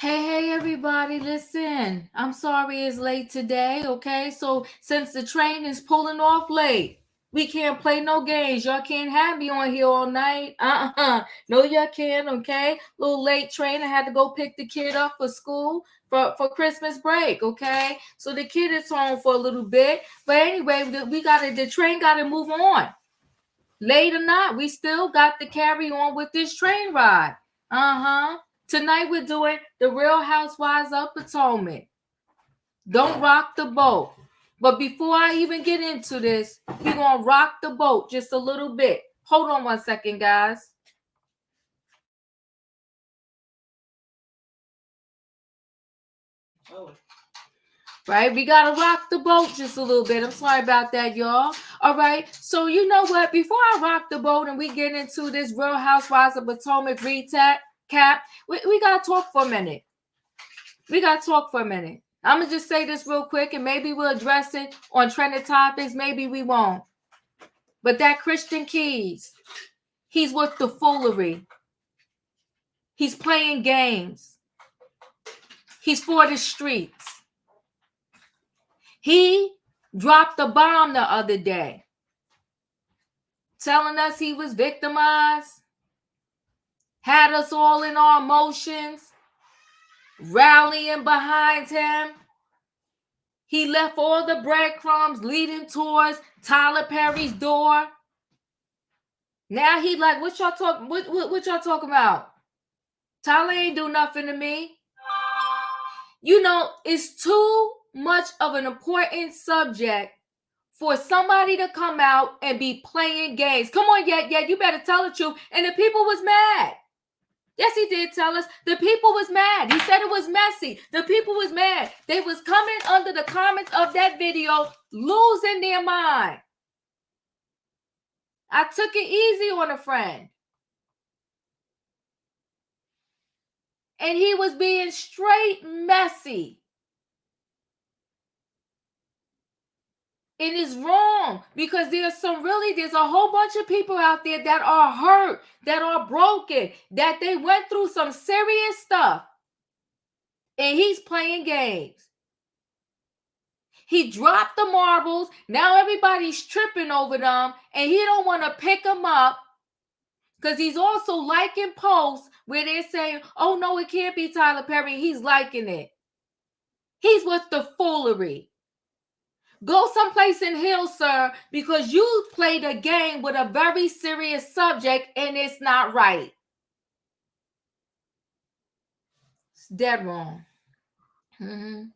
Hey, everybody, listen. I'm sorry it's late today, okay? So, since the train is pulling off late, we can't play no games. Y'all can't have me on here all night. No, y'all can't, okay? Little late train. I had to go pick the kid up for school for Christmas break, okay? So, the kid is home for a little bit. But anyway, the train got to move on. Late or not, we still got to carry on with this train ride. Tonight we're doing the Real Housewives of Potomac. Don't rock the boat. But before I even get into this, we're going to rock the boat just a little bit. Hold on one second, guys. Right, we got to rock the boat just a little bit. I'm sorry about that, y'all. All right, so you know what? Before I rock the boat and we get into this Real Housewives of Potomac recap, we got to talk for a minute. I'm going to just say this real quick, and maybe we'll address it on trending topics. Maybe we won't. But that Christian Keys, he's with the foolery. He's playing games. He's for the streets. He dropped a bomb the other day, telling us he was victimized, had us all in our emotions, rallying behind him. He left all the breadcrumbs leading towards Tyler Perry's door. Now he like, what y'all talking about? Tyler ain't do nothing to me. You know, it's too much of an important subject for somebody to come out and be playing games. Come on, yeah, you better tell the truth. And the people was mad. Yes, he did tell us. The people was mad. He said it was messy. The people was mad. They was coming under the comments of that video, losing their mind. I took it easy on a friend. And he was being straight messy. It is wrong because there's a whole bunch of people out there that are hurt, that are broken, that they went through some serious stuff. And he's playing games. He dropped the marbles. Now everybody's tripping over them, and he don't want to pick them up because he's also liking posts where they're saying, oh, no, it can't be Tyler Perry. He's liking it. He's with the foolery. Go someplace in hell, sir, because you played a game with a very serious subject and it's not right. It's dead wrong. And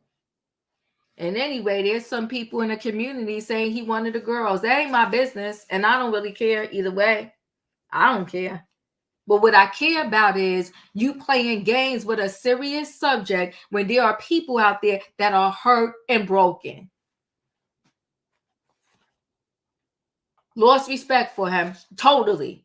anyway, there's some people in the community saying he one of the girls. That ain't my business, and I don't really care either way. I don't care. But what I care about is you playing games with a serious subject when there are people out there that are hurt and broken. Lost respect for him. Totally.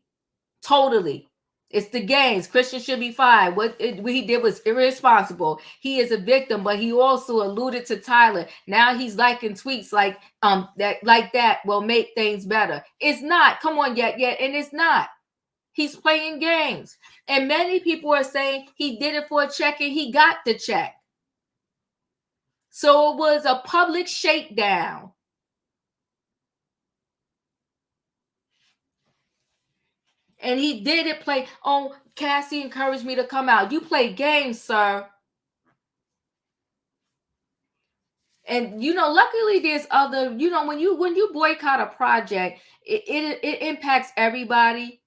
It's the games. Christian should be fired. What he did was irresponsible. He is a victim, but he also alluded to Tyler. Now he's liking tweets like that will make things better. It's not. Come on, yet, and it's not. He's playing games. And many people are saying he did it for a check and he got the check. So it was a public shakedown. And he did it play. Oh, Cassie encouraged me to come out. You play games, sir. And luckily there's other. When you boycott a project, it impacts everybody.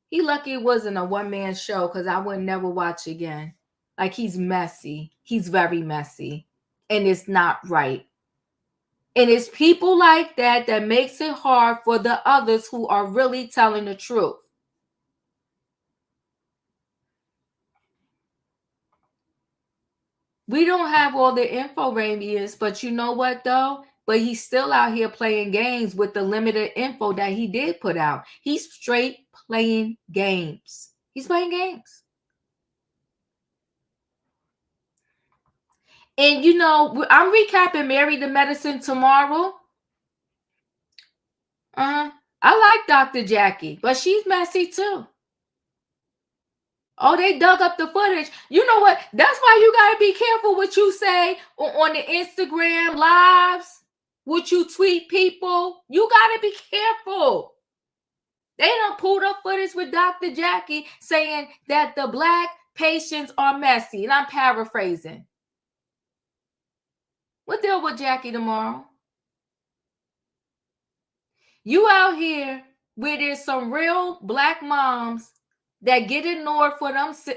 He lucky it wasn't a one-man show because I would never watch again. Like, he's messy. He's very messy, and it's not right. And it's people like that makes it hard for the others who are really telling the truth. We don't have all the info, Ramius, but you know what, though? But he's still out here playing games with the limited info that he did put out. He's straight playing games. He's playing games. And, I'm recapping Married to Medicine tomorrow. I like Dr. Jackie, but she's messy too. Oh, they dug up the footage. You know what? That's why you got to be careful what you say on the Instagram lives, what you tweet people. You got to be careful. They done pulled up footage with Dr. Jackie saying that the Black patients are messy. And I'm paraphrasing. We'll deal with Jackie tomorrow. You out here where there's some real Black moms that get ignored for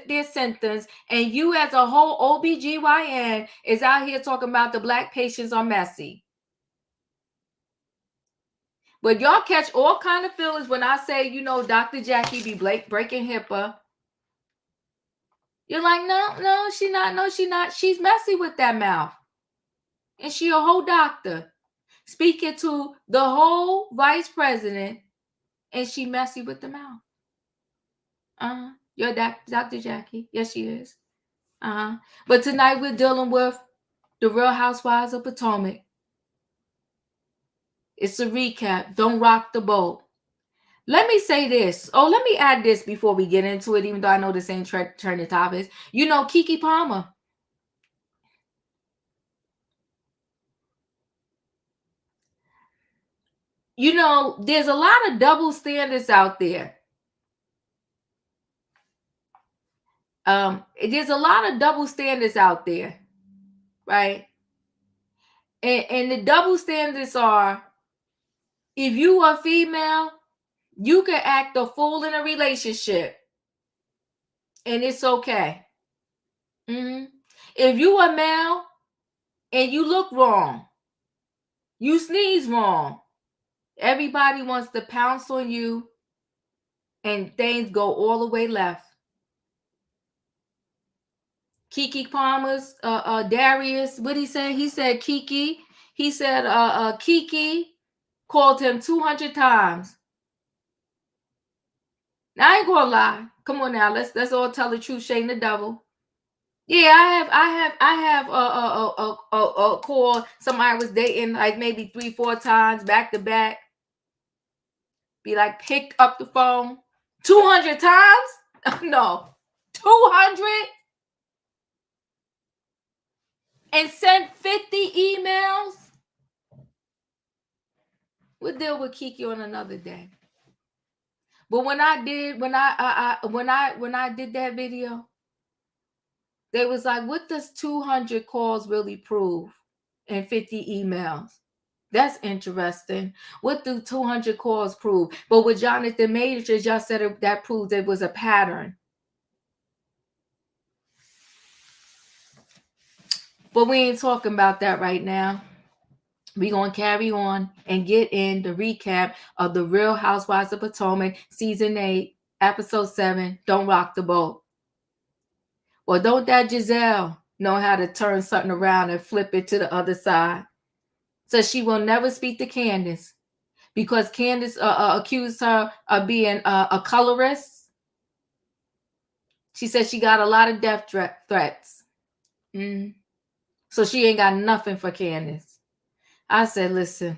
their symptoms, and you as a whole OBGYN is out here talking about the Black patients are messy. But y'all catch all kind of feelings when I say, Dr. Jackie be breaking HIPAA. You're like, no, she not. No, she not. She's messy with that mouth. And she a whole doctor speaking to the whole vice president, and she messy with the mouth. You're Dr. Jackie. Yes, she is. But tonight we're dealing with the Real Housewives of Potomac. It's a recap. Don't rock the boat. Let me say this. Let me add this before we get into it, even though I know this ain't trending topics. Keke Palmer. There's a lot of double standards out there. There's a lot of double standards out there, right? And the double standards are, if you are female, you can act a fool in a relationship, and it's okay. If you are male and you look wrong, you sneeze wrong, everybody wants to pounce on you, and things go all the way left. Keke Palmer's Darius, what he said? He said Keke. He said Keke called him 200 times. Now I ain't gonna lie. Come on now, let's all tell the truth. Shame the devil. Yeah, I have a call somebody was dating like maybe 3-4 times back to back. Be like, pick up the phone 200 times? No, 200. And send 50 emails. We'll deal with Keke on another day. But when I did that video, they was like, what does 200 calls really prove and 50 emails? That's interesting. What do 200 calls prove? But with Jonathan Majors, y'all said that proves it was a pattern. But we ain't talking about that right now. We're going to carry on and get in the recap of the Real Housewives of Potomac, Season 8, Episode 7, Don't Rock the Boat. Well, don't that Gizelle know how to turn something around and flip it to the other side? So she will never speak to Candace because Candace accused her of being a colorist. She said she got a lot of death threats. So she ain't got nothing for Candace. I said, listen.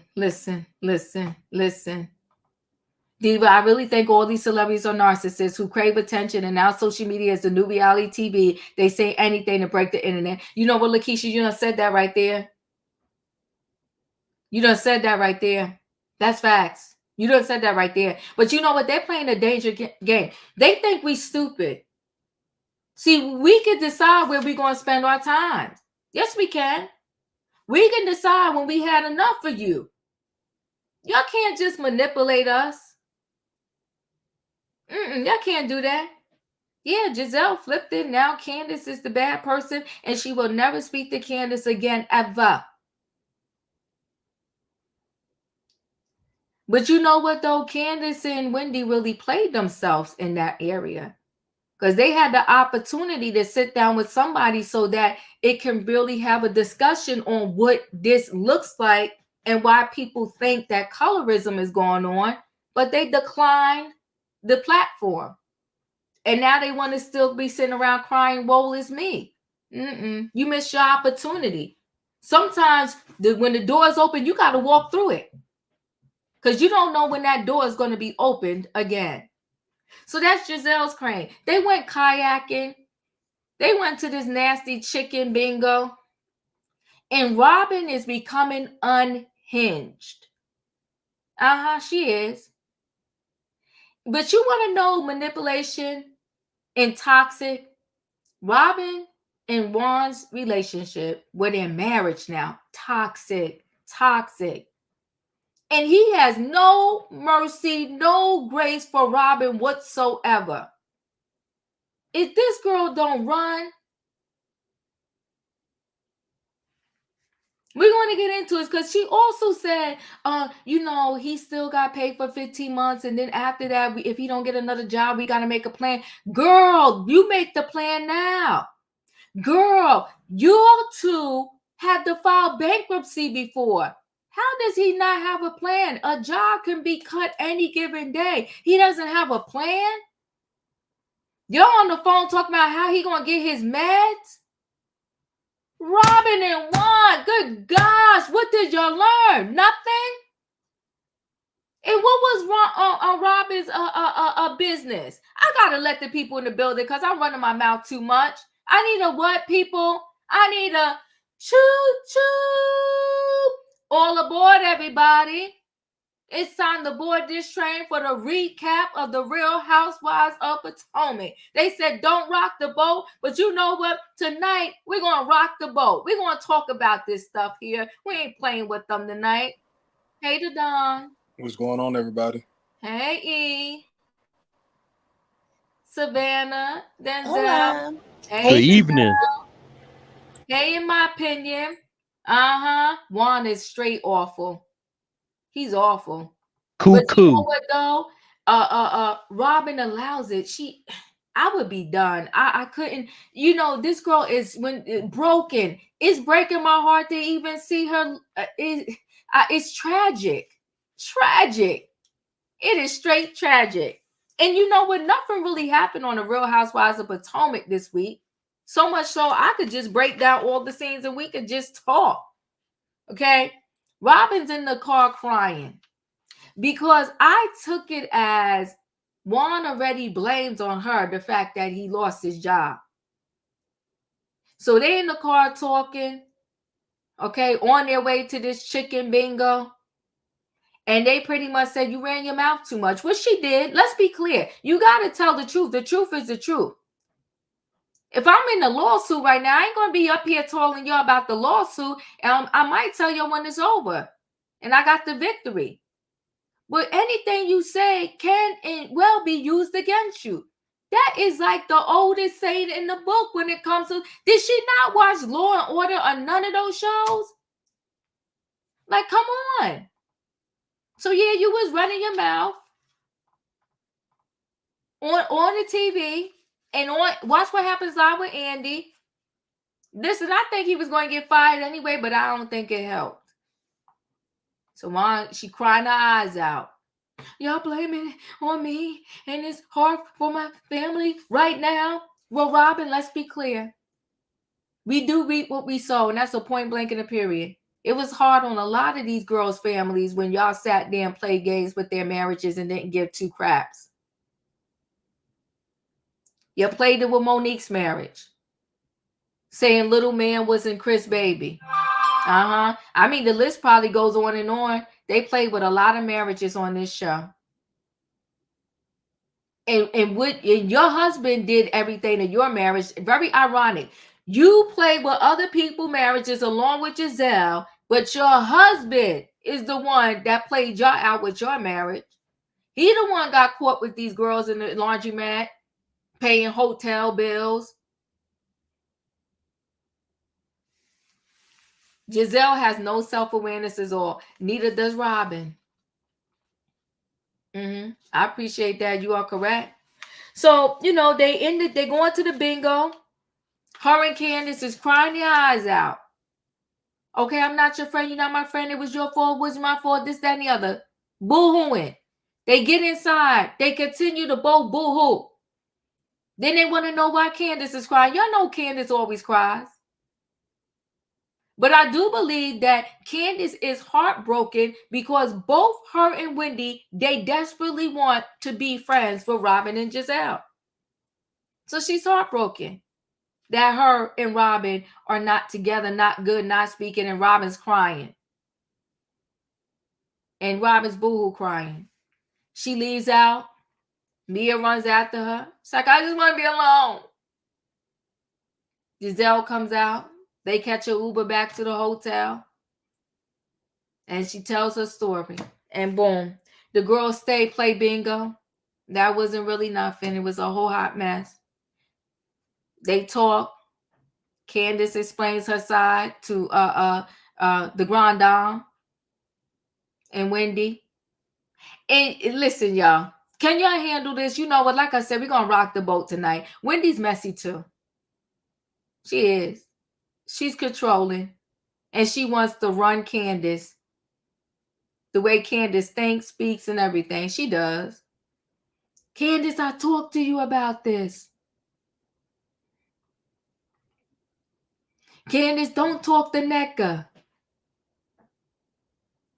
Diva, I really think all these celebrities are narcissists who crave attention, and now social media is the new reality TV. They say anything to break the internet. You know what, Lakeisha, you done said that right there. That's facts. You done said that right there. But you know what? They're playing a danger game. They think we stupid. See, we can decide where we're going to spend our time. Yes, we can. We can decide when we had enough for you. Y'all can't just manipulate us. Y'all can't do that. Yeah, Gizelle flipped it. Now Candace is the bad person, and she will never speak to Candace again, ever. But you know what, though? Candace and Wendy really played themselves in that area because they had the opportunity to sit down with somebody so that it can really have a discussion on what this looks like and why people think that colorism is going on, but they declined the platform. And now they want to still be sitting around crying, woe is me. You missed your opportunity. Sometimes when the door is open, you got to walk through it because you don't know when that door is going to be opened again. So that's Gizelle's claim. They went kayaking. They went to this nasty chicken bingo. And Robyn is becoming unhinged. She is. But you want to know manipulation and toxic? Robyn and Juan's relationship, with their marriage now, toxic. And he has no mercy, no grace for Robyn whatsoever. If this girl don't run, we're going to get into it because she also said, he still got paid for 15 months. And then after that, if he don't get another job, we got to make a plan. Girl, you make the plan now. Girl, you two had to file bankruptcy before. How does he not have a plan? A job can be cut any given day. He doesn't have a plan. You're on the phone talking about how he going to get his meds. Robyn and Juan, good gosh, what did y'all learn? Nothing? And what was wrong on Robyn's business? I gotta let the people in the building because I'm running my mouth too much. I need a what, people? I need a choo-choo. All aboard, everybody. It's time to board this train for the recap of the Real Housewives of Potomac. They said don't rock the boat, but you know what? Tonight, we're going to rock the boat. We're going to talk about this stuff here. We ain't playing with them tonight. Hey, Don. What's going on, everybody? Hey, E. Savannah, Denzel. Hola. Hey, good evening. Hey, in my opinion. Juan is straight awful. He's awful. But you know what though? Robyn allows it. I would be done. I couldn't. This girl is broken. It's breaking my heart to even see her. It's tragic. Tragic. It is straight tragic. And you know what? Nothing really happened on the Real Housewives of Potomac this week. So much so I could just break down all the scenes and we could just talk. Okay? Robyn's in the car crying because I took it as Juan already blames on her the fact that he lost his job. So they in the car talking, okay, on their way to this chicken bingo. And they pretty much said, you ran your mouth too much, which she did. Let's be clear. You got to tell the truth. The truth is the truth. If I'm in the lawsuit right now, I ain't going to be up here telling y'all about the lawsuit. I might tell you when it's over. And I got the victory. But anything you say can and will be used against you. That is like the oldest saying in the book when it comes to... Did she not watch Law and Order or none of those shows? Like, come on. So, yeah, you was running your mouth on the TV and watch what happens live with Andy. Listen, I think he was going to get fired anyway, but I don't think it helped. So, Mom, she crying her eyes out. Y'all blaming it on me, and it's hard for my family right now. Well, Robyn, let's be clear. We do reap what we sow, and that's a point blank in a period. It was hard on a lot of these girls' families when y'all sat there and played games with their marriages and didn't give two craps. You played it with Monique's marriage, saying little man wasn't Chris' baby. I mean, the list probably goes on and on. They played with a lot of marriages on this show. And your husband did everything in your marriage. Very ironic. You played with other people's marriages along with Gizelle, but your husband is the one that played y'all out with your marriage. He the one got caught with these girls in the laundromat, paying hotel bills. Gizelle has no self-awareness at all. Neither does Robyn. I appreciate that. You are correct. So, they're going to the bingo. Her and Candace is crying their eyes out. Okay, I'm not your friend. You're not my friend. It was your fault. It was my fault. This, that, and the other. Boo-hooing. They get inside. They continue to both boo-hoo. Then they want to know why Candace is crying. Y'all know Candace always cries. But I do believe that Candace is heartbroken because both her and Wendy, they desperately want to be friends with Robyn and Gizelle. So she's heartbroken that her and Robyn are not together, not good, not speaking, and Robyn's crying. And Robyn's boohoo crying. She leaves out. Mia runs after her. It's like, I just want to be alone. Gizelle comes out. They catch a Uber back to the hotel. And she tells her story. And boom, the girls stay, play bingo. That wasn't really nothing. It was a whole hot mess. They talk. Candace explains her side to the Grand Dame and Wendy. And listen, y'all, can y'all handle this? You know what? Like I said, we're gonna rock the boat tonight. Wendy's messy too. She is. She's controlling, and she wants to run Candace the way Candace thinks, speaks, and everything. She does. Candace, I talked to you about this. Candace, don't talk to Necka.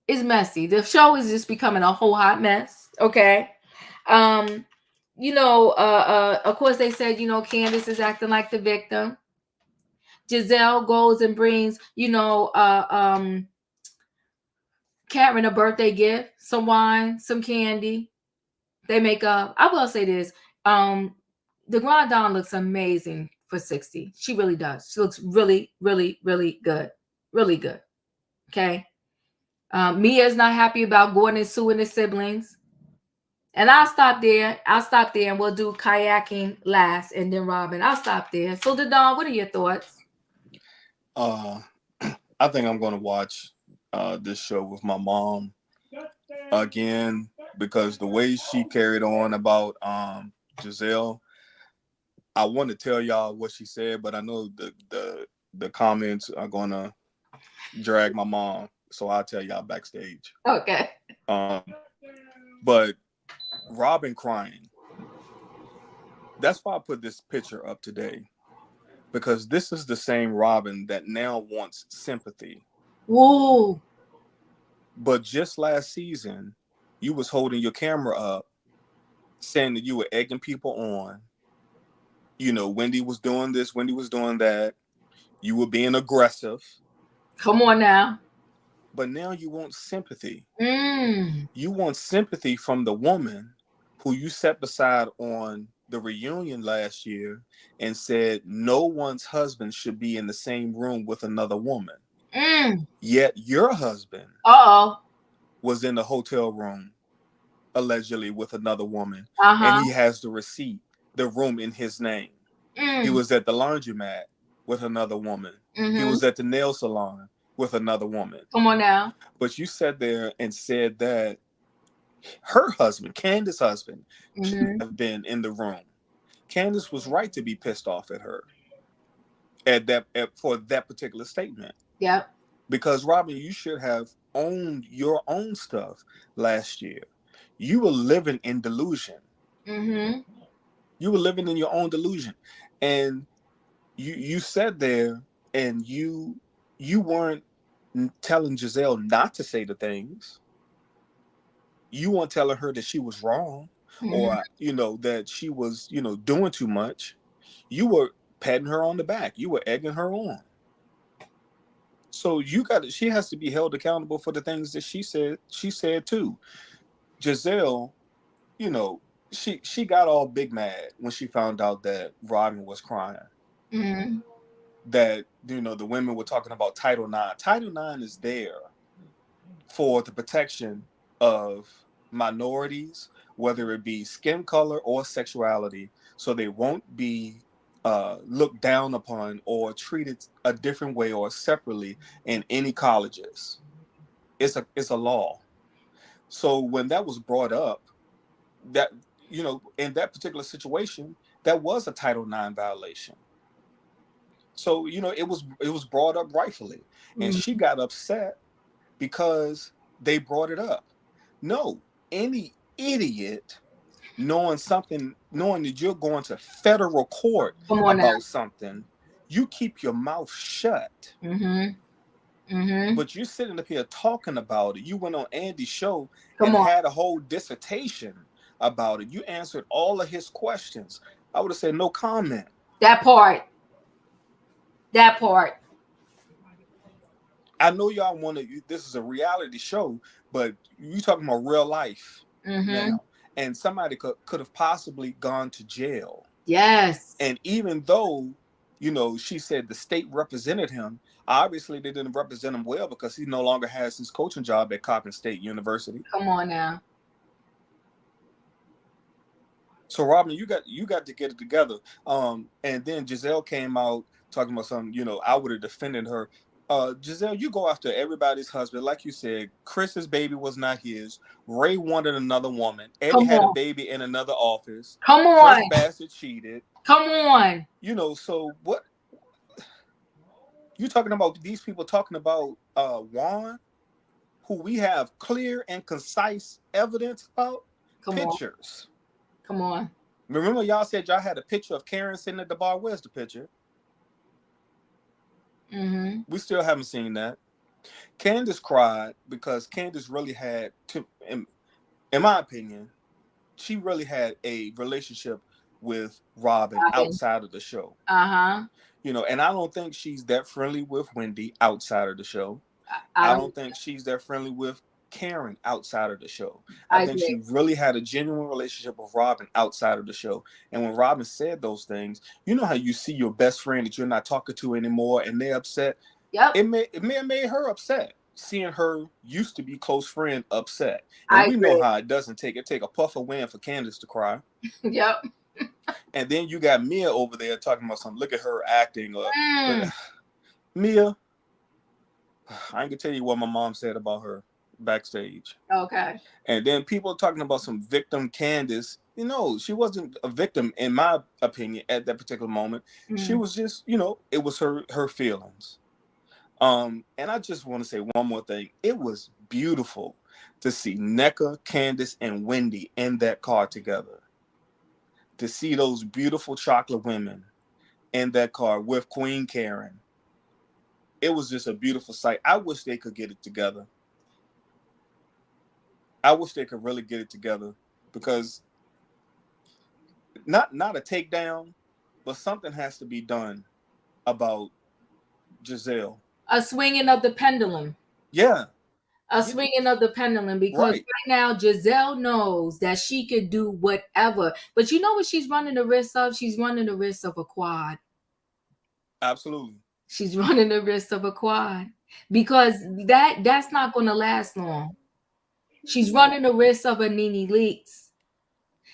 It's messy. The show is just becoming a whole hot mess. Okay. Of course they said, Candace is acting like the victim. Gizelle goes and brings, Karen a birthday gift, some wine, some candy. They make up. I will say this. The Grand Dame looks amazing for 60. She really does. She looks really, really, really good. Really good. Okay. Mia's not happy about Gordon suing his siblings. And I'll stop there. And we'll do kayaking last and then Robyn. I'll stop there. So, Dawn, what are your thoughts? I think I'm going to watch this show with my mom again because the way she carried on about Gizelle, I want to tell y'all what she said, but I know the comments are going to drag my mom, so I'll tell y'all backstage. Okay. But Robyn crying. That's why I put this picture up today. Because this is the same Robyn that now wants sympathy. Whoa. But just last season, you was holding your camera up, saying that you were egging people on. Wendy was doing this, Wendy was doing that. You were being aggressive. Come on now. But now you want sympathy. Mm. You want sympathy from the woman who you set beside on the reunion last year and said no one's husband should be in the same room with another woman. Mm. Yet your husband was in the hotel room allegedly with another woman. And he has the receipt, the room in his name. He was at the laundromat with another woman. He was at the nail salon with another woman. Come on now. But you sat there and said that her husband, Candace's husband, shouldn't have been in the room. Candace was right to be pissed off at her for that particular statement. Yep. Because Robyn, you should have owned your own stuff last year. You were living in delusion. You were living in your own delusion, and you sat there and you weren't telling Gizelle not to say the things. You weren't telling her that she was wrong or that she was doing too much. You were patting her on the back. You were egging her on. So she has to be held accountable for the things that she said too. Gizelle, she got all big mad when she found out that Robyn was crying. That the women were talking about Title IX. Title IX is there for the protection of minorities, whether it be skin color or sexuality, so they won't be looked down upon or treated a different way or separately in any colleges. It's a law. So when that was brought up, that in that particular situation, that was a Title IX violation. So it was brought up rightfully, and she got upset because they brought it up. No, any idiot knowing that you're going to federal court about something, you keep your mouth shut. Mm-hmm. But you sitting up here talking about it. You went on Andy's show Come and on. had a whole dissertation about it. You answered all of his questions. I would have said no comment. That part. That part. I know y'all want to. This is a reality show, but you talking about real life Mm-hmm. now, and somebody could have possibly gone to jail. Yes. And even though, she said the state represented him, obviously they didn't represent him well because he no longer has his coaching job at Coppin State University. Come on now. So Robyn, you got to get it together. And then Gizelle came out talking about something, I would have defended her. Gizelle, you go after everybody's husband. Like you said, Chris's baby was not his. Ray wanted another woman. Eddie Come had a on. baby in another office. Come Chris on. Bassett cheated. Come on. So what you talking about? These people talking about Juan, who we have clear and concise evidence about, Come on. pictures. Come on. Remember, y'all said y'all had a picture of Karen sitting at the bar. Where's the picture? Mm-hmm. We still haven't seen that. Candace cried because Candace really had, in my opinion, she really had a relationship with Robyn outside of the show. Uh-huh. And I don't think she's that friendly with Wendy outside of the show. I don't think she's that friendly with Karen outside of the show. I think she really had a genuine relationship with Robyn outside of the show. And when Robyn said those things, you know how you see your best friend that you're not talking to anymore and they're upset? Yep. It may have made her upset, seeing her used to be close friend upset. And we know how it doesn't take a puff of wind for Candace to cry. Yep. And then you got Mia over there talking about something. Look at her acting. Mia, I ain't gonna tell you what my mom said about her backstage. Okay. And then people talking about some victim Candace. She wasn't a victim in my opinion at that particular moment. She was just, it was her feelings. And I just want to say one more thing. It was beautiful to see Nneka, Candace, and Wendy in that car together. To see those beautiful chocolate women in that car with Queen Karen. It was just a beautiful sight. I wish they could get it together. I wish they could really get it together because not a takedown, but something has to be done about Gizelle. A swinging of the pendulum. Yeah. A swinging of the pendulum because right now Gizelle knows that she could do whatever. But you know what she's running the risk of? She's running the risk of a quad. Absolutely. She's running the risk of a quad because that's not going to last long. She's running the risk of a Nene Leakes.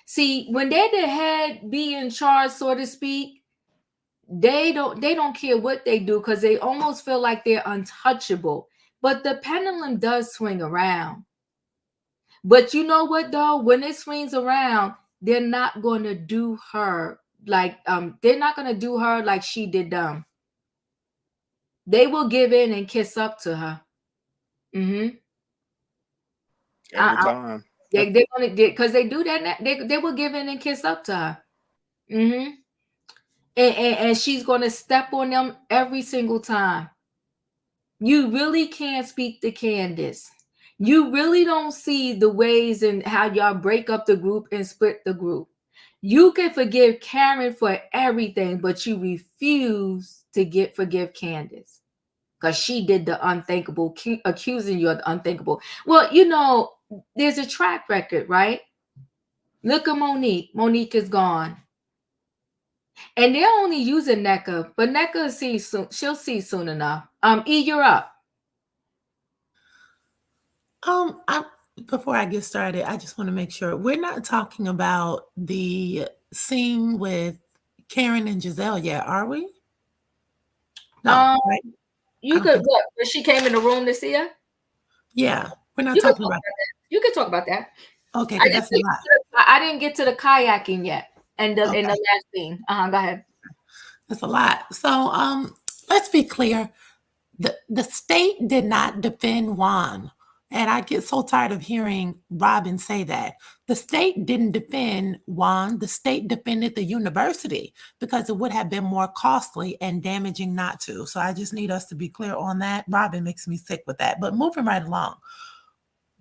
See, when they're the head be in charge, so to speak, they don't care what they do because they almost feel like they're untouchable. But the pendulum does swing around. But you know what though? When it swings around, they're not going to do her like she did them. They will give in and kiss up to her. Mm-hmm. Every time. They're gonna get because they do that. They will give in and kiss up to her. Mm-hmm. And she's gonna step on them every single time. You really can't speak to Candace. You really don't see the ways and how y'all break up the group and split the group. You can forgive Karen for everything, but you refuse to forgive Candace because she did the unthinkable, accusing you of the unthinkable. Well, there's a track record, right? Look at Monique. Monique is gone. And they're only using Nneka, but Nneka will see soon. She'll see soon enough. E, you're up. Before I get started, I just want to make sure we're not talking about the scene with Karen and Gizelle yet, are we? No, right? You could. What? When she came in the room to see her? Yeah, we're not talking about that. You could talk about that. Okay, that's a lot. I didn't get to the kayaking yet, and in the last scene. Go ahead. That's a lot. So, let's be clear. The state did not defend Juan And I get so tired of hearing Robyn say that. The state didn't defend Juan, the state defended the university because it would have been more costly and damaging not to. So I just need us to be clear on that. Robyn makes me sick with that. But moving right along.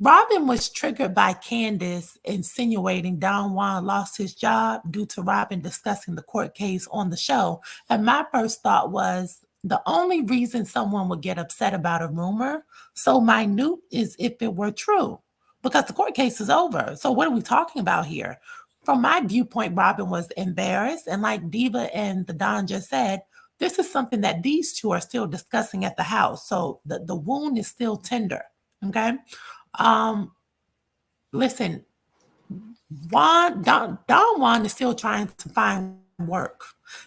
Robyn was triggered by Candace insinuating Don Juan lost his job due to Robyn discussing the court case on the show. And my first thought was the only reason someone would get upset about a rumor so minute is if it were true, because the court case is over. So what are we talking about here? From my viewpoint, Robyn was embarrassed. And like Diva and the Don just said, this is something that these two are still discussing at the house. So the wound is still tender. Okay. Um, Listen, Don Juan is still trying to find work,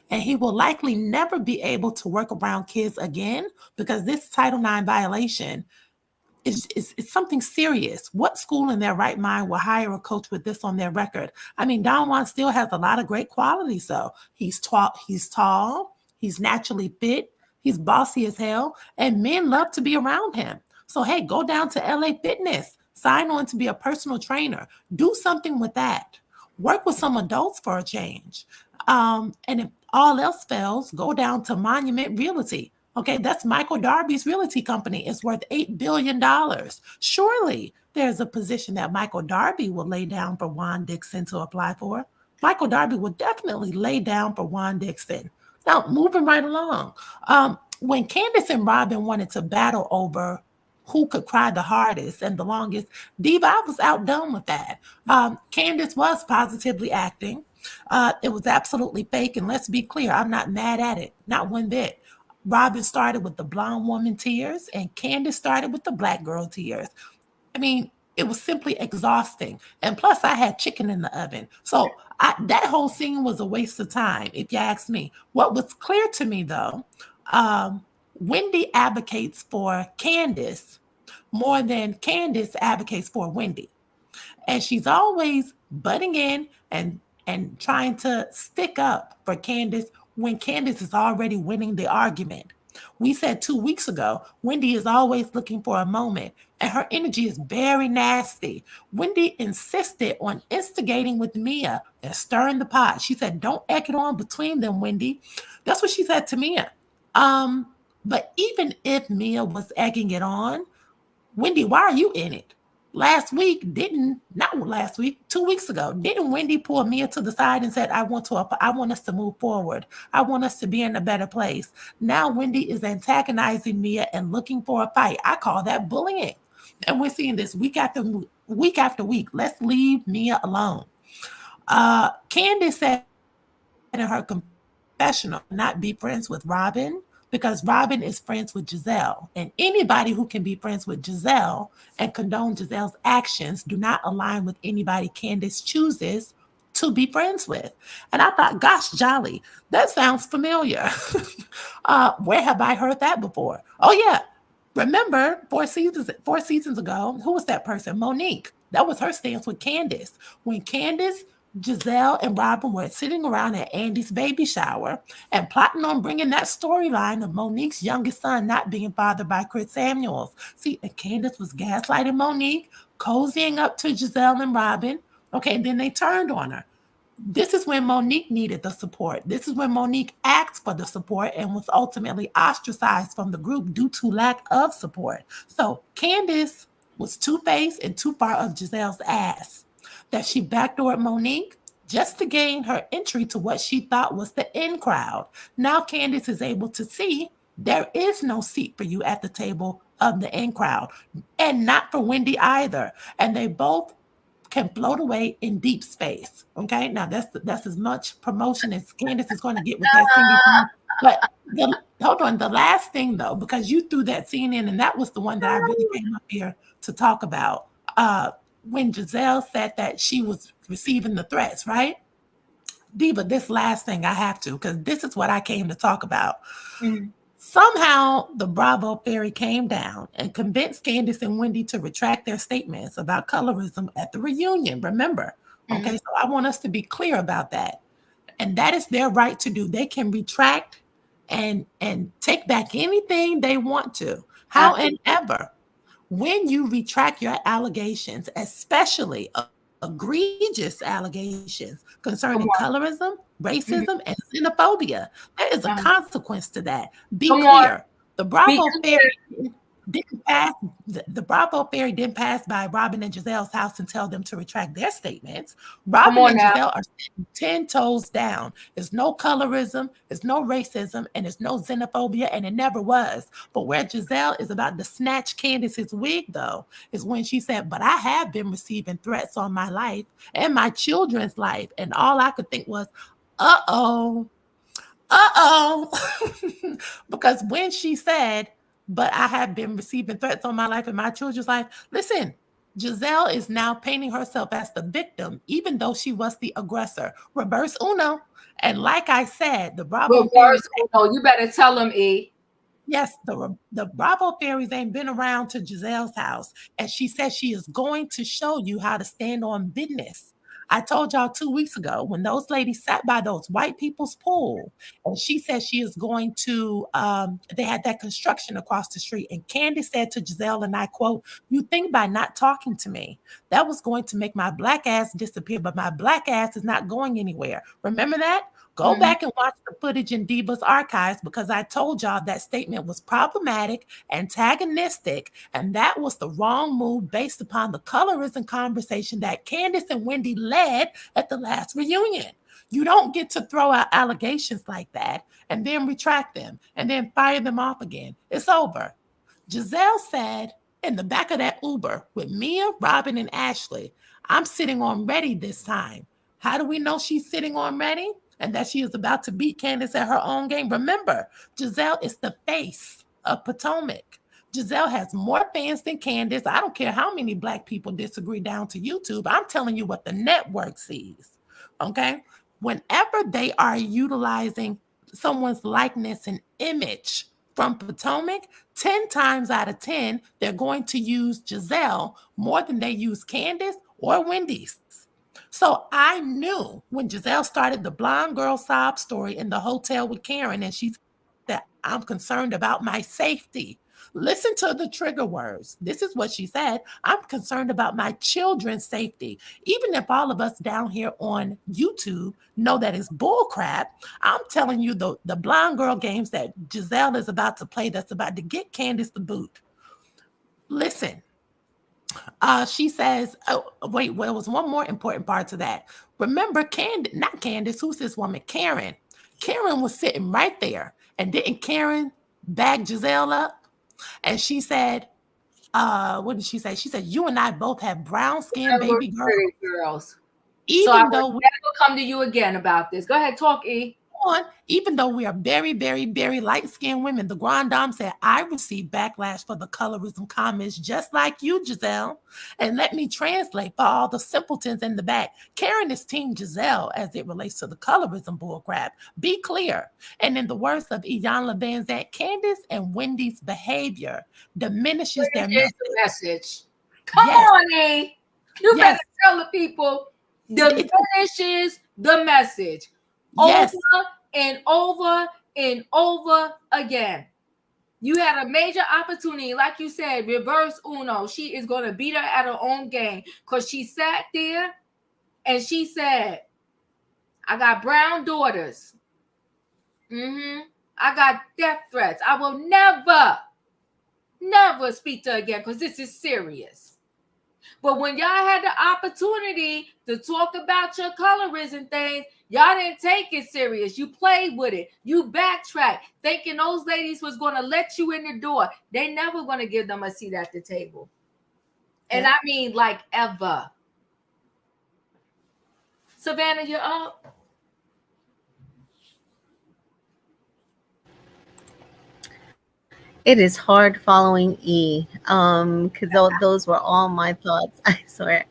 and he will likely never be able to work around kids again because this Title IX violation is something serious. What school in their right mind will hire a coach with this on their record? I mean, Don Juan still has a lot of great qualities, though. He's tall, he's naturally fit, he's bossy as hell, and men love to be around him. So, hey, go down to LA Fitness, sign on to be a personal trainer, do something with that. Work with some adults for a change. And if all else fails, go down to Monument Realty. Okay, that's Michael Darby's realty company. It's worth $8 billion. Surely there's a position that Michael Darby will lay down for Juan Dixon to apply for. Michael Darby would definitely lay down for Juan Dixon. Now, moving right along. When Candace and Robyn wanted to battle over who could cry the hardest and the longest, Diva, I was outdone with that. Candace was positively acting. It was absolutely fake. And let's be clear, I'm not mad at it, not one bit. Robyn started with the blonde woman tears, and Candace started with the black girl tears. I mean, it was simply exhausting. And plus, I had chicken in the oven. So that whole scene was a waste of time, if you ask me. What was clear to me, though, Wendy advocates for Candace more than Candace advocates for Wendy. And she's always butting in and trying to stick up for Candace when Candace is already winning the argument. We said 2 weeks ago, Wendy is always looking for a moment, and her energy is very nasty. Wendy insisted on instigating with Mia and stirring the pot. She said, "Don't egg it on between them, Wendy." That's what she said to Mia. But even if Mia was egging it on, Wendy, why are you in it? Not last week, 2 weeks ago, didn't Wendy pull Mia to the side and said, I want us to move forward. I want us to be in a better place. Now Wendy is antagonizing Mia and looking for a fight. I call that bullying. And we're seeing this week after week. Let's leave Mia alone. Candace said in her confessional, not be friends with Robyn because Robyn is friends with Gizelle. And anybody who can be friends with Gizelle and condone Gizelle's actions do not align with anybody Candace chooses to be friends with. And I thought, gosh, jolly, that sounds familiar. Where have I heard that before? Oh, yeah. Remember, 4 seasons ago, who was that person? Monique. That was her stance with Candace. When Candace, Gizelle, and Robyn were sitting around at Andy's baby shower and plotting on bringing that storyline of Monique's youngest son not being fathered by Chris Samuels. See, and Candace was gaslighting Monique, cozying up to Gizelle and Robyn. Okay, and then they turned on her. This is when Monique needed the support. This is when Monique asked for the support and was ultimately ostracized from the group due to lack of support. So Candace was two-faced and too far of Gizelle's ass that she backdoored Monique just to gain her entry to what she thought was the in crowd. Now Candace is able to see there is no seat for you at the table of the in crowd, and not for Wendy either. And they both can float away in deep space. Okay, now that's as much promotion as Candace is going to get with that singing. But hold on, the last thing though, because you threw that scene in, and that was the one that I really came up here to talk about. When Gizelle said that she was receiving the threats, right? Diva, this last thing I have to, because this is what I came to talk about. Mm-hmm. Somehow the Bravo fairy came down and convinced Candace and Wendy to retract their statements about colorism at the reunion. Remember, okay, so I want us to be clear about that. And that is their right to do. They can retract and take back anything they want to. However, when you retract your allegations, especially egregious allegations concerning Come on. colorism, racism, Mhm. and xenophobia, there is a Uh-huh. consequence to that. Be Come on. clear. The Be Bravo Fair clear. didn't pass. The Bravo Ferry didn't pass by Robyn and Gizelle's house and tell them to retract their statements. Come Robyn on and now. Gizelle are sitting 10 toes down. There's no colorism, there's no racism, and there's no xenophobia, and it never was. But where Gizelle is about to snatch Candace's wig, though, is when she said, "But I have been receiving threats on my life and my children's life." And all I could think was, uh oh. Because when she said, "But I have been receiving threats on my life and my children's life," listen, Gizelle is now painting herself as the victim, even though she was the aggressor. Reverse Uno. And like I said, the Bravo Fairies, Reverse Uno. You better tell them, E. yes, the Bravo Fairies ain't been around to Giselle's house. And she says she is going to show you how to stand on business. I told y'all 2 weeks ago when those ladies sat by those white people's pool, and she said she is going to, they had that construction across the street. And Candy said to Giselle, and I quote, "You think by not talking to me, that was going to make my black ass disappear, but my black ass is not going anywhere." Remember that? Go Mhm. back and watch the footage in Diva's archives because I told y'all that statement was problematic, antagonistic, and that was the wrong move based upon the colorism conversation that Candace and Wendy led at the last reunion. You don't get to throw out allegations like that and then retract them and then fire them off again. It's over. Gizelle said in the back of that Uber with Mia, Robyn, and Ashley, "I'm sitting on ready this time." How do we know she's sitting on ready and that she is about to beat Candace at her own game? Remember, Gizelle is the face of Potomac. Gizelle has more fans than Candace. I don't care how many black people disagree down to YouTube. I'm telling you what the network sees. Okay? Whenever they are utilizing someone's likeness and image from Potomac, 10 times out of 10, they're going to use Gizelle more than they use Candace or Wendy's. So I knew when Gizelle started the blonde girl sob story in the hotel with Karen, and she said, "I'm concerned about my safety." Listen to the trigger words. This is what she said. "I'm concerned about my children's safety." Even if all of us down here on YouTube know that it's bullcrap, I'm telling you the blonde girl games that Gizelle is about to play that's about to get Candace the boot. Listen, she says, oh, wait, well, there was one more important part to that. Remember, not Candace, who's this woman? Karen. Karen was sitting right there. And didn't Karen bag Gizelle up? And she said, what did she say? She said, "You and I both have brown skin Remember, baby girls." pretty girls. So I Even would though never come to you again about this. Go ahead, talk, E. even though we are very, very, very light-skinned women, the Grand Dame said, "I received backlash for the colorism comments just like you, Gizelle." And let me translate for all the simpletons in the back. Karen is team Gizelle as it relates to the colorism bullcrap. Be clear. And in the words of Iyanla Vanzant, Candace and Wendy's behavior diminishes their Here's message. the message. Come Yes, on, E. You better yes, tell the people diminishes the message over yes, and over and over again. You had a major opportunity, like you said, reverse Uno. She is going to beat her at her own game because she sat there and she said, "I got brown daughters. I got death threats. I will never, never speak to her again because this is serious." But when y'all had the opportunity to talk about your colorism things, y'all didn't take it serious. You played with it. You backtracked, thinking those ladies was going to let you in the door. They never going to give them a seat at the table. And I mean, like, ever. Savannah, you're up. It is hard following E, because those were all my thoughts. I swear.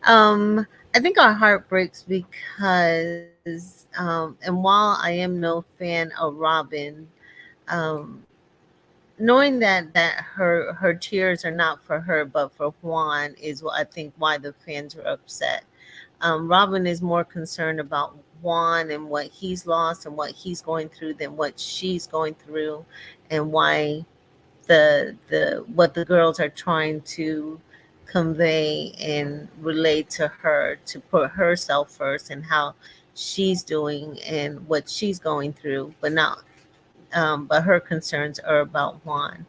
I think our heart breaks because, and while I am no fan of Robin, um, knowing that her tears are not for her but for Juan is what I think why the fans were upset. Robin is more concerned about Juan and what he's lost and what he's going through than what she's going through, and why the what the girls are trying to convey and relate to her, to put herself first and how she's doing and what she's going through, but not but her concerns are about Juan.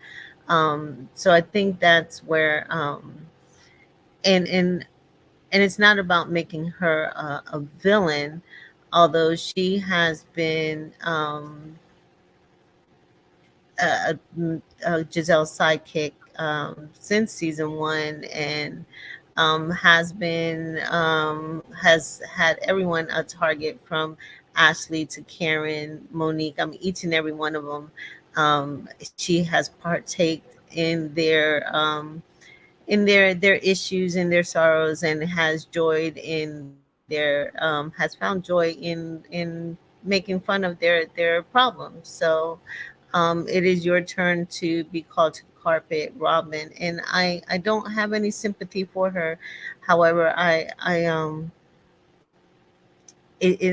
So I think that's where and and and it's not about making her a villain, although she has been Giselle's sidekick since season one, and has had everyone a target from Ashley to Karen, Monique. I mean, each and every one of them. She has partaked in their issues and their sorrows, and has joyed in has found joy in making fun of their problems. So it is your turn to be called to the carpet, Robin. And I don't have any sympathy for her. However, and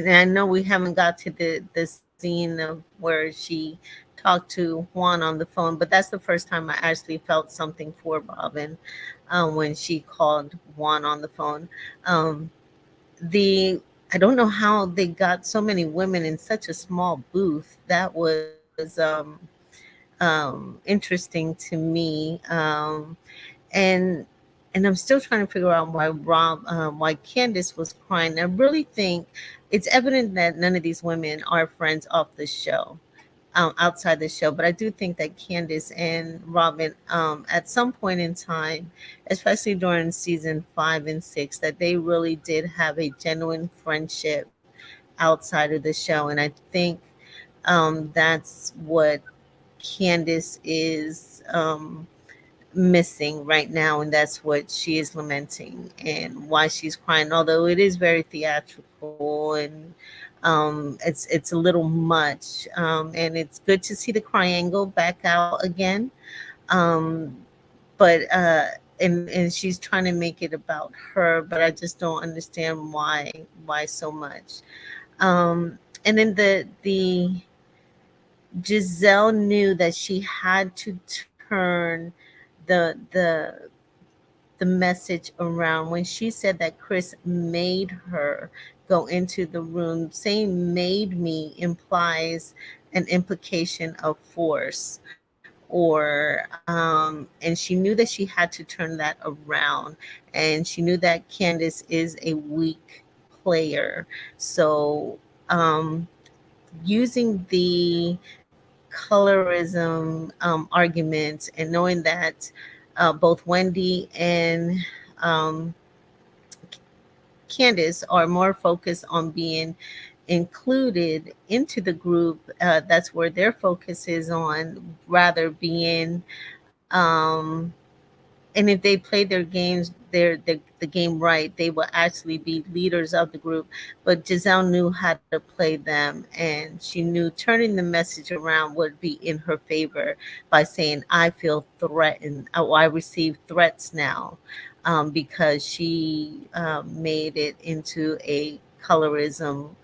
I know we haven't got to the scene of where she talked to Juan on the phone, but that's the first time I actually felt something for Robin when she called Juan on the phone. Um, the I don't know how they got so many women in such a small booth. That was interesting to me, and and I'm still trying to figure out why Candace was crying. I really think it's evident that none of these women are friends off the show, outside the show. But I do think that Candace and Robin, at some point in time, especially during season 5 and 6, that they really did have a genuine friendship outside of the show. And I think that's what Candace is missing right now, and that's what she is lamenting and why she's crying. Although it is very theatrical, and it's a little much, and it's good to see the triangle back out again. Um, but and she's trying to make it about her, but I just don't understand why so much. And then the Giselle knew that she had to turn the the the message around when she said that Chris made her go into the room. Saying "made me" implies an implication of force, and she knew that she had to turn that around, and she knew that Candace is a weak player. So using the colorism argument, and knowing that both Wendy and um, Candace are more focused on being included into the group. That's where their focus is on, rather being and if they play their games, the game right, they will actually be leaders of the group. But Giselle knew how to play them, and she knew turning the message around would be in her favor by saying, "I feel threatened. Oh, I receive threats now," because she made it into a colorism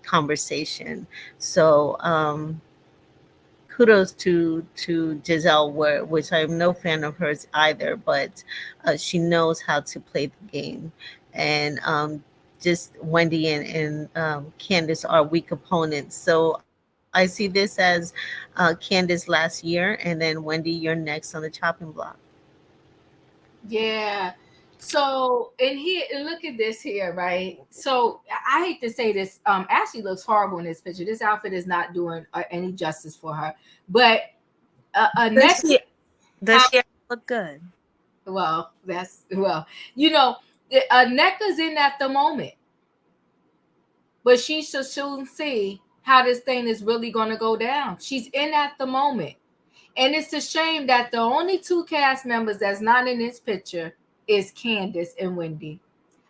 conversation. So. Kudos to Giselle Ward, which I'm no fan of hers either, but she knows how to play the game. And just Wendy and Candace are weak opponents. So I see this as Candace last year, and then Wendy, you're next on the chopping block. Yeah. So and here, and look at this here, right? So I hate to say this. Ashley looks horrible in this picture. This outfit is not doing any justice for her. But a Does neck. she does she look good? Well, that's well, you know, NECA's in at the moment, but she should soon see how this thing is really going to go down. She's in at the moment. And it's a shame that the only two cast members that's not in this picture is Candace and Wendy.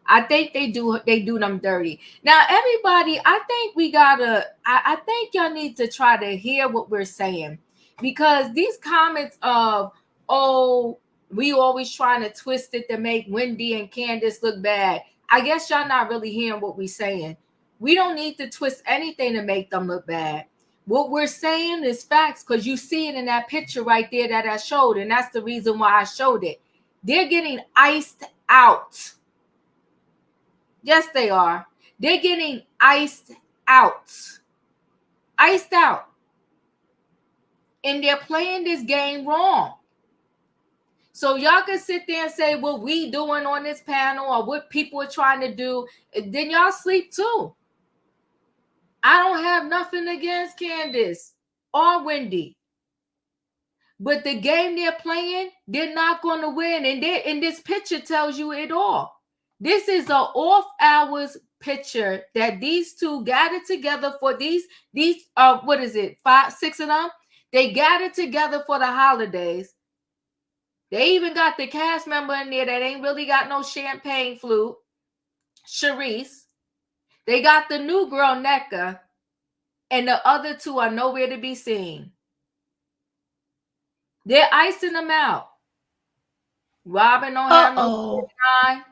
I think they do them dirty. Now, everybody, I think we gotta. I think y'all need to try to hear what we're saying, because these comments of, oh, we always trying to twist it to make Wendy and Candace look bad. I guess y'all not really hearing what we're saying. We don't need to twist anything to make them look bad. What we're saying is facts because you see it in that picture right there that I showed, and that's the reason why I showed it. They're getting iced out. Yes, they are. They're getting iced out. Iced out. And they're playing this game wrong. So y'all can sit there and say what we doing on this panel or what people are trying to do. Then y'all sleep too. I don't have nothing against Candace or Wendy. But the game they're playing, they're not going to win. And this picture tells you it all. This is an off hours picture that these two gathered together for these what is it, 5, 6 of them? They gathered together for the holidays. They even got the cast member in there that ain't really got no champagne flute, Sharice. They got the new girl, Nneka, and the other two are nowhere to be seen. They're icing them out. Robyn don't have no storyline.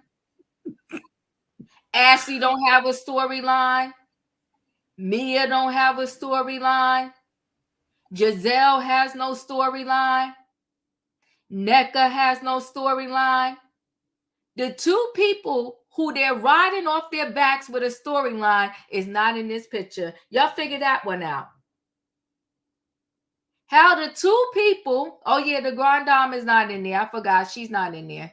Ashley don't have a storyline. Mia don't have a storyline. Gizelle has no storyline. Nneka has no storyline. The two people who they're riding off their backs with a storyline is not in this picture. Y'all figure that one out. How the two people, oh yeah, the Grand Dame is not in there. I forgot she's not in there.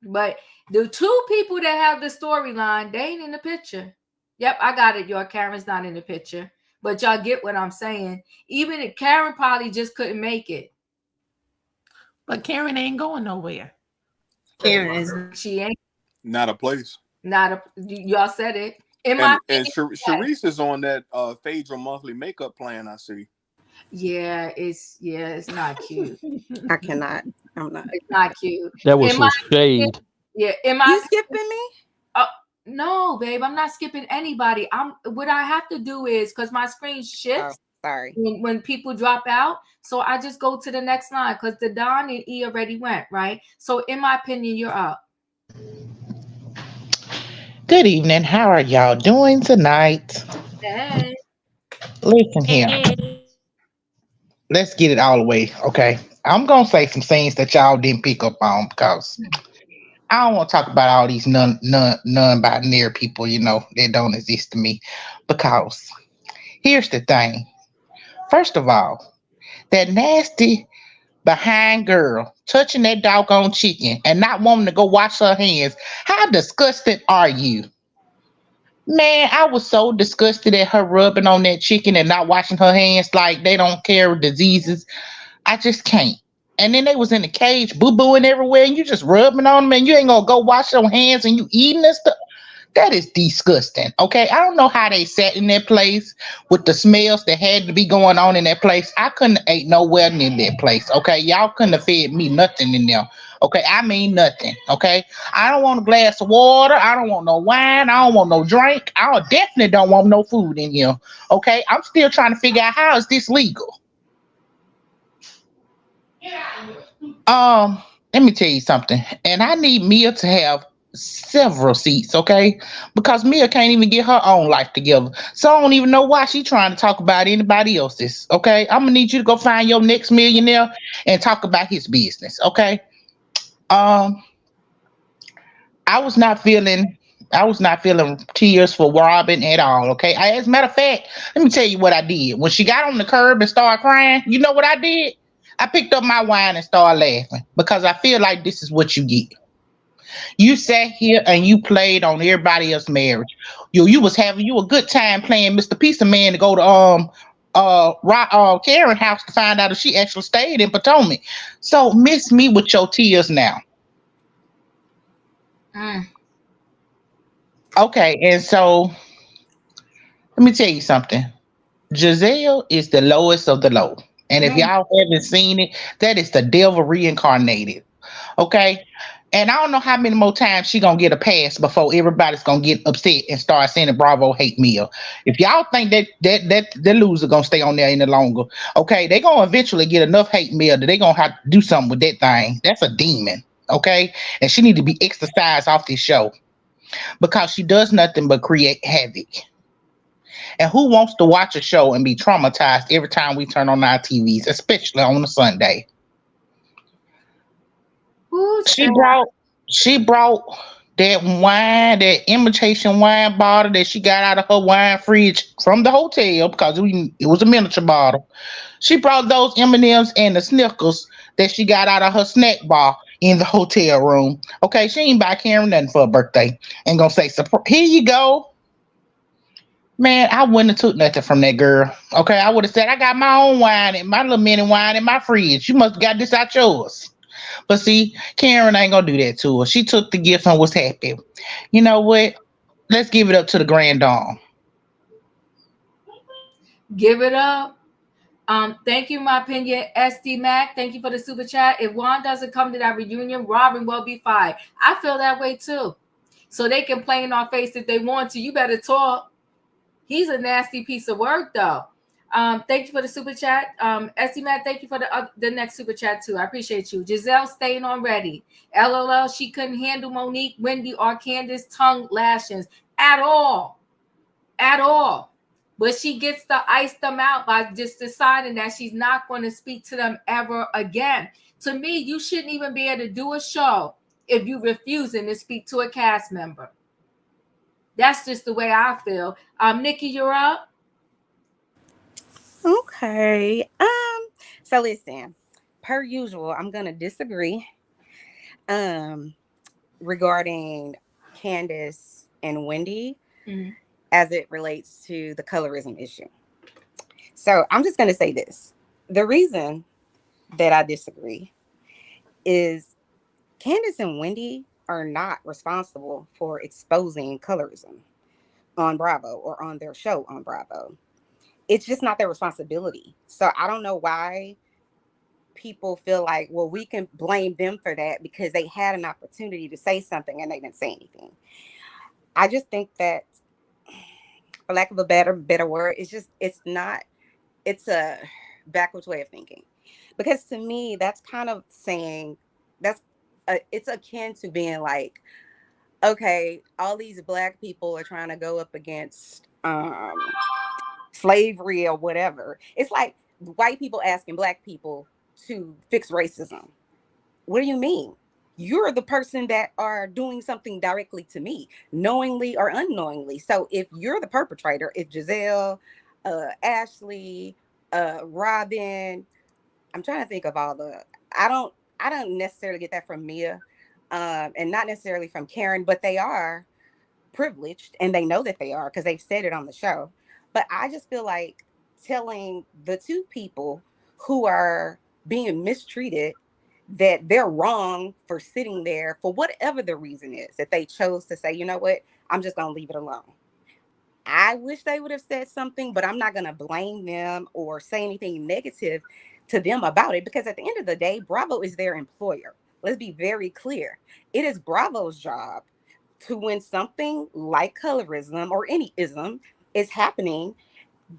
But the two people that have the storyline, they ain't in the picture. Yep, I got it. Your Karen's not in the picture. But y'all get what I'm saying. Even if Karen probably just couldn't make it. But Karen ain't going nowhere. Karen is She ain't. Not a place. Not a. Y'all said it. And Sharice is on that Phaedra monthly makeup plan. I see. Yeah, it's not cute. I cannot. I'm not. It's not cute. That was some shade. Yeah, You skipping me? No, babe, I'm not skipping anybody. What I have to do is because my screen shifts. Sorry. When people drop out, so I just go to the next line because the Don and E already went, right? So in my opinion, you're up. Good evening. How are y'all doing tonight? Hey. Listen here. Let's get it all the way. Okay. I'm going to say some things that y'all didn't pick up on because I don't want to talk about all these non-binary people, that don't exist to me. Because here's the thing. First of all, that nasty behind girl touching that doggone chicken and not wanting to go wash her hands. How disgusted are you? Man, I was so disgusted at her rubbing on that chicken and not washing her hands like they don't care diseases. I just can't. And then they was in the cage boo-booing everywhere and you just rubbing on them and you ain't gonna go wash your hands and you eating this stuff. That is disgusting. Okay. I don't know how they sat in that place with the smells that had to be going on in that place. I couldn't ate nowhere near that place. Okay. Y'all couldn't have fed me nothing in there. Okay. I mean nothing. Okay. I don't want a glass of water. I don't want no wine. I don't want no drink. I definitely don't want no food in here. Okay. I'm still trying to figure out how is this legal. Let me tell you something. And I need Mia to have several seats, okay? Because Mia can't even get her own life together. So I don't even know why she's trying to talk about anybody else's, okay? I'm gonna need you to go find your next millionaire and talk about his business, okay? I was not feeling tears for Robyn at all, okay? As a matter of fact, let me tell you what I did. When she got on the curb and started crying, you know what I did? I picked up my wine and started laughing because I feel like this is what you get. You sat here and you played on everybody else's marriage. You was having you a good time playing Mr. Pizza Man to go to Karen house to find out if she actually stayed in Potomac. So miss me with your tears now. Okay, and so let me tell you something. Gizelle is the lowest of the low. And if y'all haven't seen it, that is the devil reincarnated. Okay? And I don't know how many more times she gonna get a pass before everybody's gonna get upset and start sending Bravo hate mail. If y'all think that loser gonna stay on there any longer, okay, they gonna eventually get enough hate mail that they gonna have to do something with that thing. That's a demon, okay? And she need to be exorcised off this show because she does nothing but create havoc. And who wants to watch a show and be traumatized every time we turn on our TVs, especially on a Sunday? Ooh, She child. brought that wine, that imitation wine bottle that she got out of her wine fridge from the hotel because it was a miniature bottle. She brought those M&Ms and the Snickers that she got out of her snack bar in the hotel room. Okay, she ain't buy Karen nothing for her birthday. And gonna say, here you go. Man, I wouldn't have took nothing from that girl. Okay, I would have said, I got my own wine and my little mini wine in my fridge. You must have got this out yours. But see, Karen ain't gonna do that to her. She took the gift and was happy. You know what? Let's give it up to the grand dame. Give it up. Thank you, my opinion, SD Mac. Thank you for the super chat. If Juan doesn't come to that reunion, Robyn will be fired. I feel that way too. So they can play in our face if they want to. You better talk. He's a nasty piece of work, though. Thank you for the super chat. SD Mac, thank you for the next super chat too. I appreciate you. Giselle staying on ready. LOL, she couldn't handle Monique, Wendy, or Candace tongue lashings at all. At all. But she gets to ice them out by just deciding that she's not going to speak to them ever again. To me, you shouldn't even be able to do a show if you're refusing to speak to a cast member. That's just the way I feel. Nikki, you're up. Okay. So listen, per usual, I'm gonna disagree. Regarding Candace and Wendy as it relates to the colorism issue. So I'm just gonna say this. The reason that I disagree is Candace and Wendy are not responsible for exposing colorism on Bravo or on their show on Bravo. It's just not their responsibility. So I don't know why people feel like, well, we can blame them for that because they had an opportunity to say something and they didn't say anything. I just think that, for lack of a better word, it's a backwards way of thinking. Because to me, that's kind of saying it's akin to being like, okay, all these Black people are trying to go up against slavery or whatever. It's like white people asking Black people to fix racism. What do you mean? You're the person that are doing something directly to me, knowingly or unknowingly. So if you're the perpetrator, if Gizelle, Ashley, Robyn, I'm trying to think of all the, I don't necessarily get that from Mia, and not necessarily from Karen, but they are privileged and they know that they are because they've said it on the show. But I just feel like telling the two people who are being mistreated that they're wrong for sitting there for whatever the reason is, that they chose to say, you know what, I'm just going to leave it alone. I wish they would have said something, but I'm not going to blame them or say anything negative to them about it, because at the end of the day, Bravo is their employer. Let's be very clear. It is Bravo's job to, when something like colorism or any ism is happening,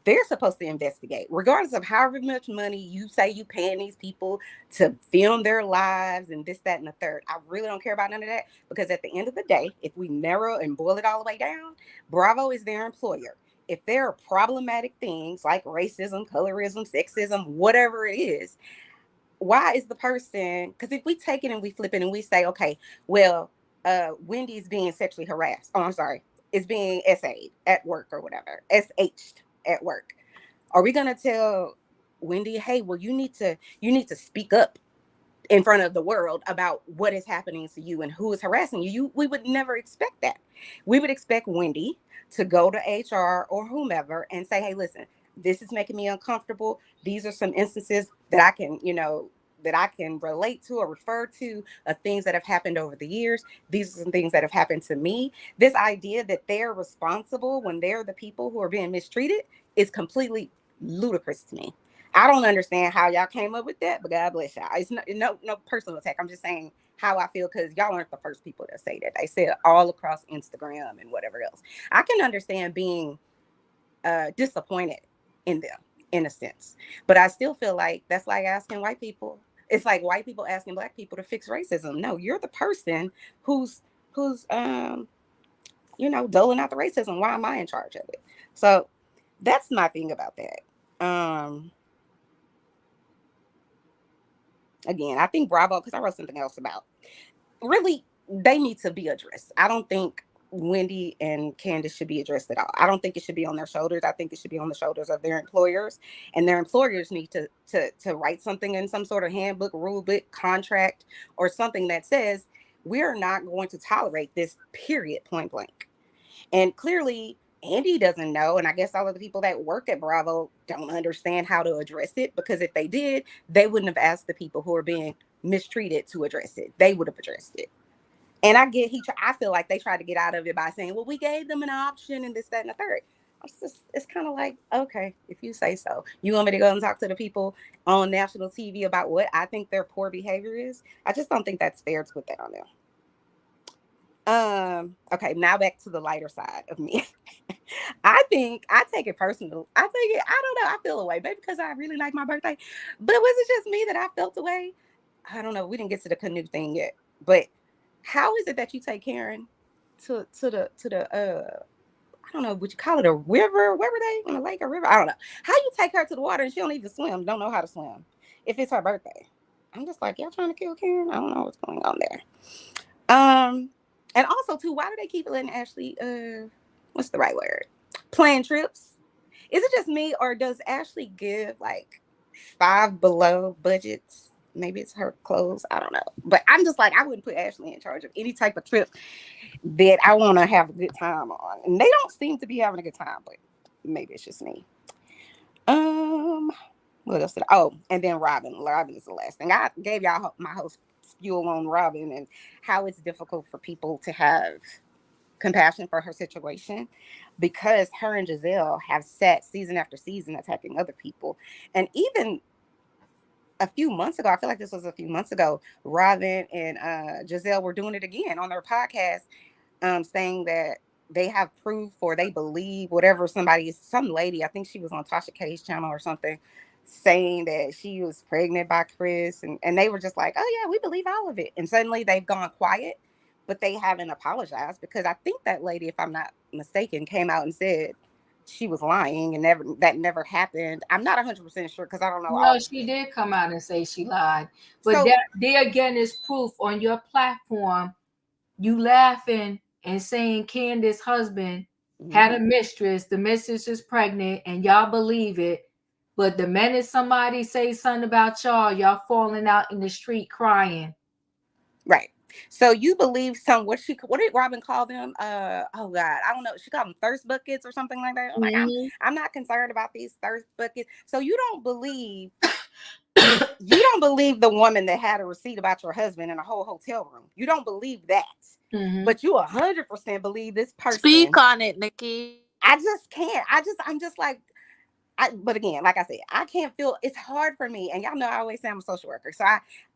they're supposed to investigate, regardless of however much money you say you paying these people to film their lives and this, that, and the third. I really don't care about none of that, because at the end of the day, if we narrow and boil it all the way down, Bravo is their employer. If there are problematic things like racism, colorism, sexism, whatever it is, why is the person, because if we take it and we flip it and we say, okay, well, Wendy's being sexually harassed. Oh, I'm sorry. It's being SA'd at work or whatever. SH'd at work. Are we going to tell Wendy, hey, well, you need to speak up in front of the world about what is happening to you and who is harassing you? We would never expect that. We would expect Wendy to go to HR or whomever and say, hey, listen, this is making me uncomfortable. These are some instances that I can relate to or refer to of things that have happened over the years. These are some things that have happened to me. This idea that they're responsible when they're the people who are being mistreated is completely ludicrous to me. I don't understand how y'all came up with that, but God bless y'all. It's no personal attack. I'm just saying how I feel, because y'all aren't the first people to say that. They say it all across Instagram and whatever else. I can understand being disappointed in them in a sense, but I still feel like that's like asking white people. It's like white people asking Black people to fix racism. No, you're the person who's doling out the racism. Why am I in charge of it? So that's my thing about that. Again, I think Bravo, because I wrote something else about, really, they need to be addressed. I don't think Wendy and Candace should be addressed at all. I don't think it should be on their shoulders. I think it should be on the shoulders of their employers, and their employers need to write something in some sort of handbook, rule book, contract, or something that says we're not going to tolerate this, period, point blank. And clearly Andy doesn't know, and I guess all of the people that work at Bravo don't understand how to address it, because if they did, they wouldn't have asked the people who are being mistreated to address it. They would have addressed it. And I get I feel like they tried to get out of it by saying, well, we gave them an option and this, that, and the third. It's kind of like, okay, if you say so. You want me to go and talk to the people on national TV about what I think their poor behavior is? I just don't think that's fair to put that on them. Okay, now back to the lighter side of me. I take it personal. I don't know, I feel away, maybe because I really like my birthday. But was it just me that I felt away? I don't know. We didn't get to the canoe thing yet. But how is it that you take Karen to the I don't know, would you call it a river? Where were they? In a lake or river? I don't know. How you take her to the water and she don't even swim, don't know how to swim, if it's her birthday? I'm just like, y'all trying to kill Karen? I don't know what's going on there. And also too, why do they keep letting Ashley what's the right word? Plan trips? Is it just me, or does Ashley give like Five Below budgets? Maybe it's her clothes. I don't know. But I'm just like, I wouldn't put Ashley in charge of any type of trip that I want to have a good time on. And they don't seem to be having a good time, but maybe it's just me. What else and then Robyn. Robyn is the last thing. I gave y'all my whole spew on Robyn and how it's difficult for people to have compassion for her situation, because her and Gizelle have sat season after season attacking other people. And even a few months ago, I feel like this was a few months ago, Robyn and Gizelle were doing it again on their podcast, saying that they have proof, or they believe whatever some lady, I think she was on Tasha K's channel or something, saying that she was pregnant by Chris. And they were just like, oh yeah, we believe all of it. And suddenly they've gone quiet, but they haven't apologized, because I think that lady, if I'm not mistaken, came out and said she was lying and that never happened. I'm not 100% sure, because I don't know. No, she did come out and say she lied. But So, that there again is proof on your platform. You laughing and saying Candace's husband had a mistress, the mistress is pregnant, and y'all believe it. But the minute somebody say something about y'all falling out in the street crying. Right. So you believe what did Robyn call them? Oh God, I don't know. She called them thirst buckets or something like that. Like, I'm not concerned about these thirst buckets. So you don't believe the woman that had a receipt about your husband in a whole hotel room. You don't believe that. But you 100% believe this person. Speak on it, Nikki. I just can't. I'm just like, but again, like I said, I can't feel. It's hard for me, and y'all know I always say I'm a social worker, so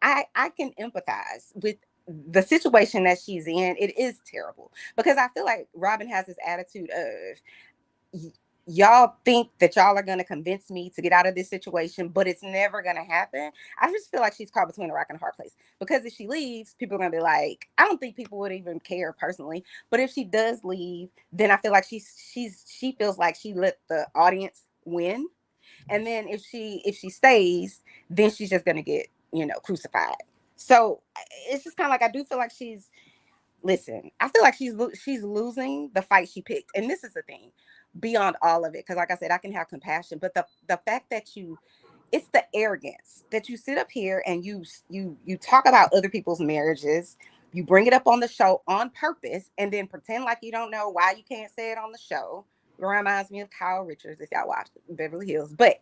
I can empathize with the situation that she's in. It is terrible, because I feel like Robyn has this attitude of, y'all think that y'all are going to convince me to get out of this situation, but it's never going to happen. I just feel like she's caught between a rock and a hard place, because if she leaves, people are going to be like, I don't think people would even care personally, but if she does leave, then I feel like she feels like she let the audience win. And then if she stays, then she's just going to get, crucified. So it's just kind of like, I do feel like I feel like she's losing the fight she picked. And this is the thing, beyond all of it, because like I said, I can have compassion, but the fact that it's the arrogance that you sit up here and you talk about other people's marriages, you bring it up on the show on purpose, and then pretend like you don't know why you can't say it on the show. It reminds me of Kyle Richards, if y'all watch Beverly Hills. But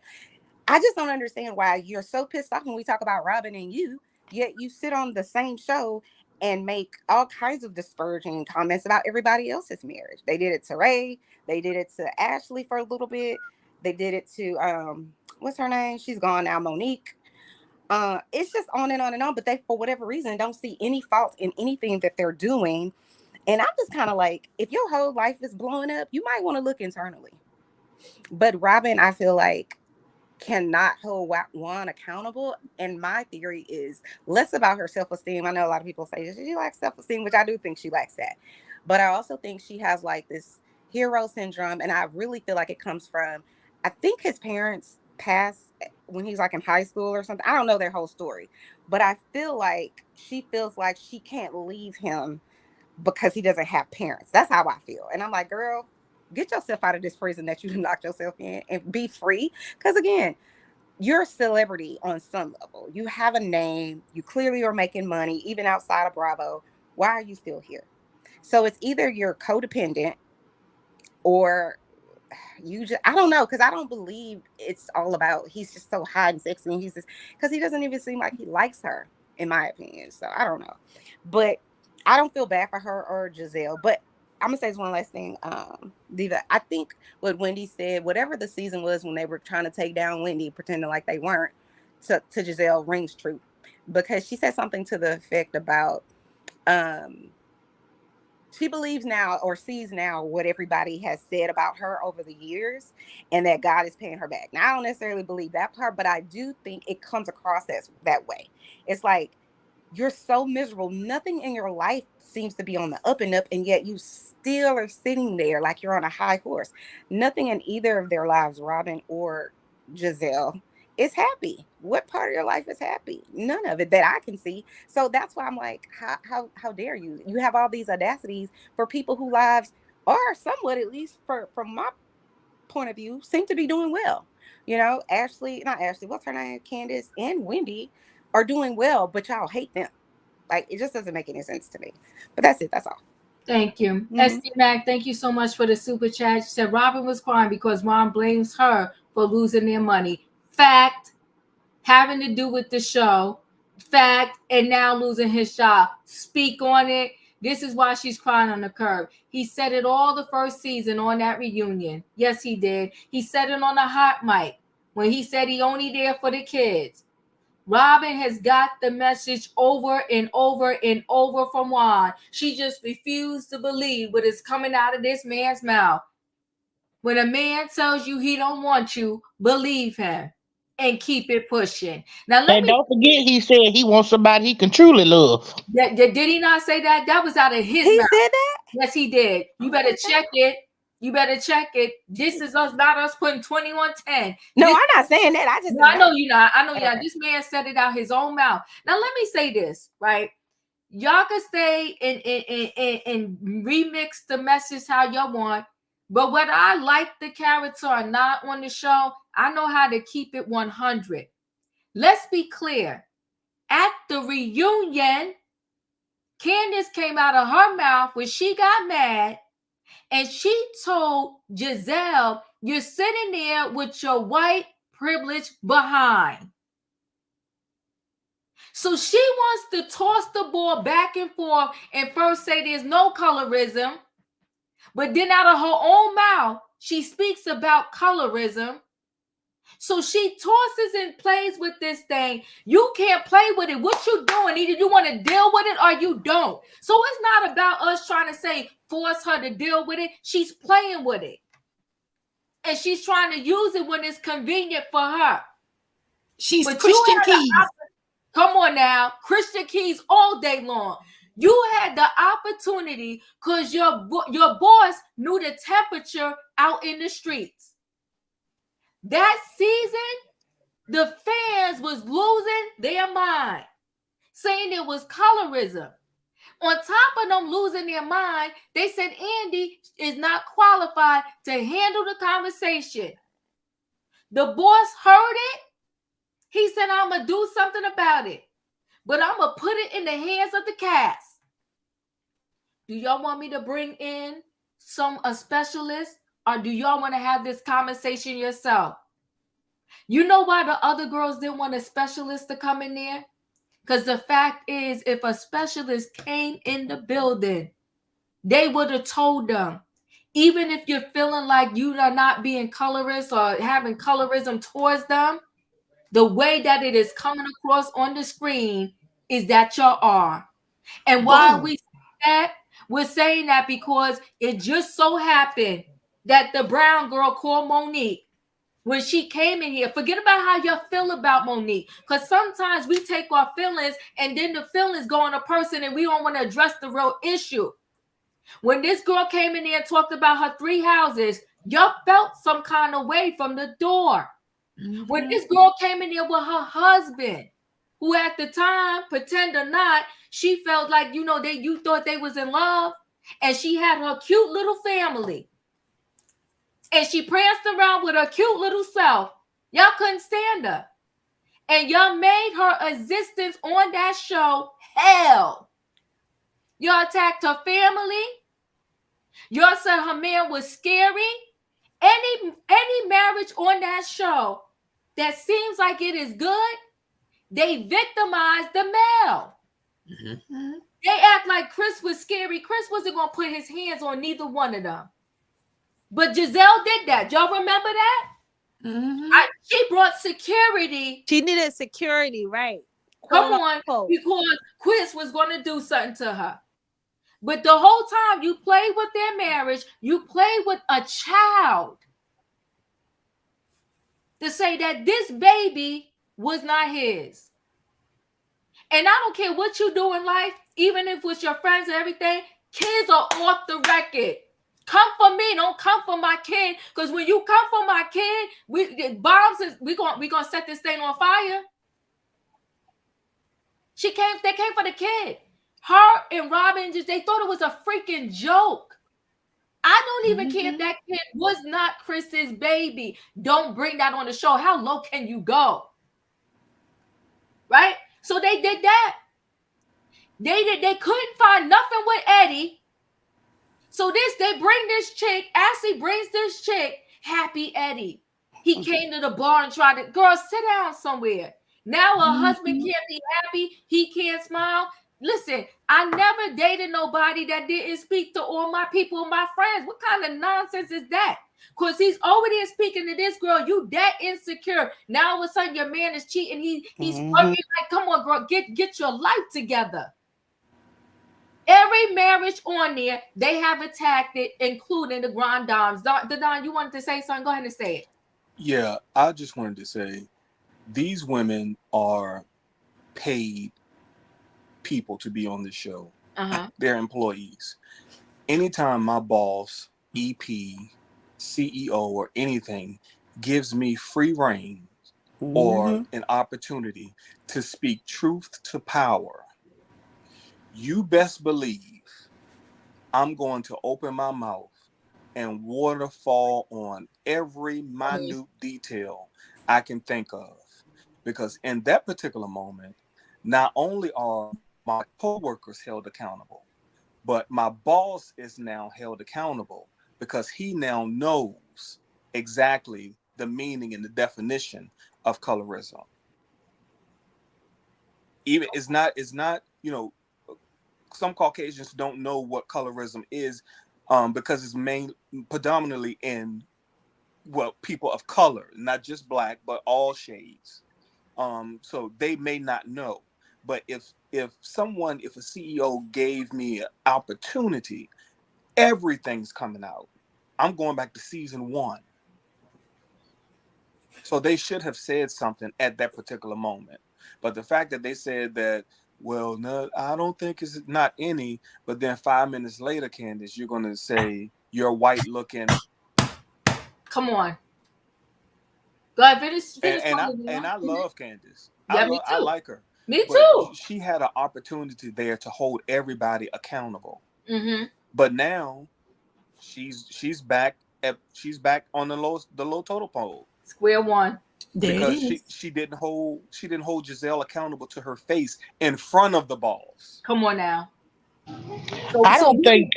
I just don't understand why you're so pissed off when we talk about Robyn and you, yet you sit on the same show and make all kinds of disparaging comments about everybody else's marriage. They did it to Ray. They did it to Ashley for a little bit. They did it to, what's her name? She's gone now, Monique. It's just on and on and on. But they, for whatever reason, don't see any fault in anything that they're doing. And I'm just kind of like, if your whole life is blowing up, you might want to look internally. But Robyn, I feel like, cannot hold Juan accountable. And my theory is less about her self-esteem. I know a lot of people say she lacks self-esteem, which I do think she lacks that. But I also think she has like this hero syndrome. And I really feel like it comes from I think his parents passed when he was like in high school or something. I don't know their whole story, but I feel like she feels like she can't leave him because he doesn't have parents. That's how I feel. And I'm like, girl, get yourself out of this prison that you locked yourself in and be free. Because again, you're a celebrity on some level. You have a name. You clearly are making money, even outside of Bravo. Why are you still here? So it's either you're codependent or you just, I don't know, because I don't believe it's all about he's just so hot and sexy and he's just, because he doesn't even seem like he likes her, in my opinion. So I don't know. But I don't feel bad for her or Gizelle. But I'm gonna say this one last thing. Diva, I think what Wendy said, whatever the season was when they were trying to take down Wendy, pretending like they weren't, to Gizelle rings true. Because she said something to the effect about she believes now or sees now what everybody has said about her over the years and that God is paying her back. Now, I don't necessarily believe that part, but I do think it comes across that way. It's like you're so miserable. Nothing in your life seems to be on the up and up, and yet you still are sitting there like you're on a high horse. Nothing in either of their lives, Robyn or Gizelle, is happy. What part of your life is happy? None of it that I can see. So that's why I'm like, how dare you? You have all these audacities for people whose lives are somewhat, at least from my point of view, seem to be doing well. You know, not Ashley, what's her name? Candace and Wendy are doing well, but y'all hate them. Like, it just doesn't make any sense to me. But that's it. That's all. Thank you. SD Mac, thank you so much for the super chat. She said Robyn was crying because Ron blames her for losing their money. Fact, having to do with the show. Fact, and now losing his job. Speak on it. This is why she's crying on the curb. He said it all the first season on that reunion. Yes, he did. He said it on a hot mic when he said he only there for the kids. Robyn has got the message over and over and over from Juan. She just refused to believe what is coming out of this man's mouth. When a man tells you he don't want you, believe him and keep it pushing. Now, don't forget, he said he wants somebody he can truly love. Did he not say that? That was out of his mouth. He said that? Yes, he did. You better check it. You better check it. This is us, not us putting 20-10. No, I'm not saying that. I just I know you're not. I know you're not. This man said it out his own mouth. Now, let me say this, right? Y'all can stay and remix the message how y'all want. But whether I like the character or not on the show, I know how to keep it 100. Let's be clear. At the reunion, Candace came out of her mouth when she got mad, and she told Gizelle, you're sitting there with your white privilege behind. So she wants to toss the ball back and forth and first say there's no colorism, but then out of her own mouth, she speaks about colorism. So she tosses and plays with this thing. You can't play with it. What you doing? Either you want to deal with it or you don't. So it's not about us trying to say force her to deal with it. She's playing with it. And she's trying to use it when it's convenient for her. She's Christian Keys. Come on now. Christian Keys all day long. You had the opportunity because your boss knew the temperature out in the streets. That season, the fans was losing their mind, saying it was colorism. On top of them losing their mind, they said Andy is not qualified to handle the conversation. The boss heard it. He said, I'm going to do something about it, but I'm going to put it in the hands of the cast. Do y'all want me to bring in a specialist, or do y'all want to have this conversation yourself? You know why the other girls didn't want a specialist to come in there? Because the fact is, if a specialist came in the building, they would have told them, even if you're feeling like you are not being colorist or having colorism towards them, the way that it is coming across on the screen is that you are. And why we say that? We're saying that because it just so happened that the brown girl called Monique, when she came in here, forget about how you feel about Monique, because sometimes we take our feelings and then the feelings go on a person and we don't want to address the real issue. When this girl came in there and talked about her 3 houses, y'all felt some kind of way from the door. When this girl came in there with her husband, who at the time, pretend or not, she felt like, you thought they was in love, and she had her cute little family. And she pranced around with her cute little self. Y'all couldn't stand her. And y'all made her existence on that show hell. Y'all attacked her family. Y'all said her man was scary. Any marriage on that show that seems like it is good, they victimize the male. Mm-hmm. They act like Chris was scary. Chris wasn't going to put his hands on neither one of them. But Gizelle did that. Y'all remember that? Mm-hmm. She brought security. She needed security, right? Come on, because Chris was going to do something to her. But the whole time you play with their marriage, you play with a child to say that this baby was not his. And I don't care what you do in life, even if it's your friends and everything, kids are off the record. Come for me, don't come for my kid. Because when you come for my kid, we're gonna set this thing on fire. They came for the kid. Her and Robyn, they thought it was a freaking joke. I don't even care if that kid was not Chris's baby. Don't bring that on the show. How low can you go? Right? So they did that. They couldn't find nothing with Eddie. So they bring this chick. Ashley brings this chick, Happy Eddie. He came to the bar and tried to, girl, sit down somewhere. Now her husband can't be happy. He can't smile. Listen, I never dated nobody that didn't speak to all my people, my friends. What kind of nonsense is that? Because he's already speaking to this girl. You that insecure. Now all of a sudden your man is cheating. He's working like, come on, girl, get your life together. Every marriage on there, they have attacked it, including the Grand Dames. Don, you wanted to say something? Go ahead and say it. Yeah, I just wanted to say these women are paid people to be on the show. They're employees. Anytime my boss, EP, CEO, or anything gives me free reign or an opportunity to speak truth to power, you best believe I'm going to open my mouth and waterfall on every minute detail I can think of. Because in that particular moment, not only are my co-workers held accountable, but my boss is now held accountable because he now knows exactly the meaning and the definition of colorism. Even it's not, some Caucasians don't know what colorism is because it's predominantly in people of color, not just black, but all shades. So they may not know. But if a CEO gave me an opportunity, everything's coming out. I'm going back to season 1. So they should have said something at that particular moment. But the fact that they said that, well, no, I don't think it's not any, but then 5 minutes later, Candace, you're going to say you're white looking. Come on. Go ahead, finish and I love Candace. Yeah, me too. I like her. Me too. She had an opportunity there to hold everybody accountable. But now she's back on the low total pole. Square one. Because she didn't hold Gizelle accountable to her face in front of the balls. Come on now. I don't think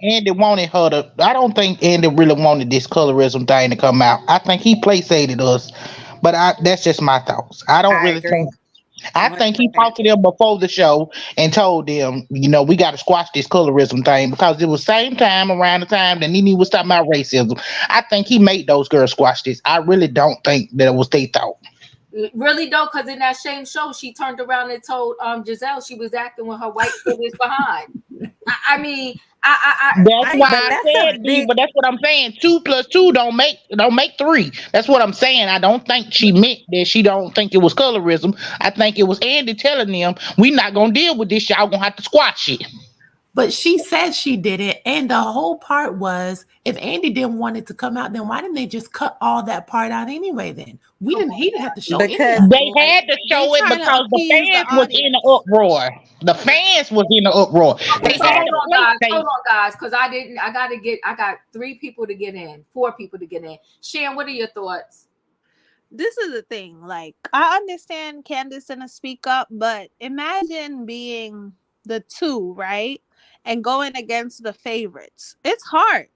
Andy wanted her to. I don't think Andy really wanted this colorism thing to come out. I think he placated us, but that's just my thoughts. I don't really think. I think he talked to them before the show and told them, we got to squash this colorism thing because it was same time around the time that Nene was talking about racism. I think he made those girls squash this. I really don't think that it was they thought. Really though, because in that same show, she turned around and told Gizelle she was acting with her white privilege behind. That's why I said, but that's what I'm saying. 2 + 2 don't make 3. That's what I'm saying. I don't think she meant that she don't think it was colorism. I think it was Andy telling them, we're not gonna deal with this. Y'all gonna have to squash it. But she said she did it. And the whole part was, if Andy didn't want it to come out, then why didn't they just cut all that part out anyway then? He didn't have to show any Because of it. They had to They show it trying to because the appease the fans was in the audience. uproar. The fans was in the uproar. Okay, They so had hold to on, wait. guys. Hold on, guys, because I got 3 people to get in, 4 people to get in. Shan, what are your thoughts? This is the thing. Like, I understand Candace gonna speak up, but imagine being the 2, right? And going against the favorites. It's hard.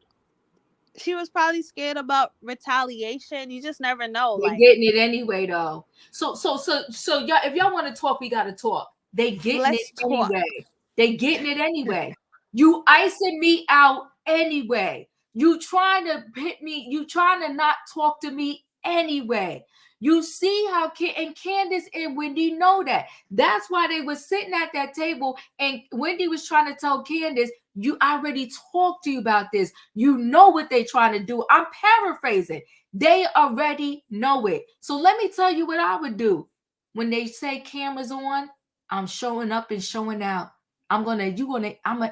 She was probably scared about retaliation. You just never know. They Like, getting it anyway, though. So y'all, if y'all want to talk, we gotta talk. They getting let's it talk. anyway. They getting it anyway. You icing me out anyway. You trying to hit me. You trying to not talk to me anyway. You see how and Candace and Wendy know that. That's why they were sitting at that table, and Wendy was trying to tell Candace, "You already talked to you about this. You know what they trying to do." I'm paraphrasing. They already know it. So let me tell you what I would do. When they say cameras on, I'm showing up and showing out. I'm gonna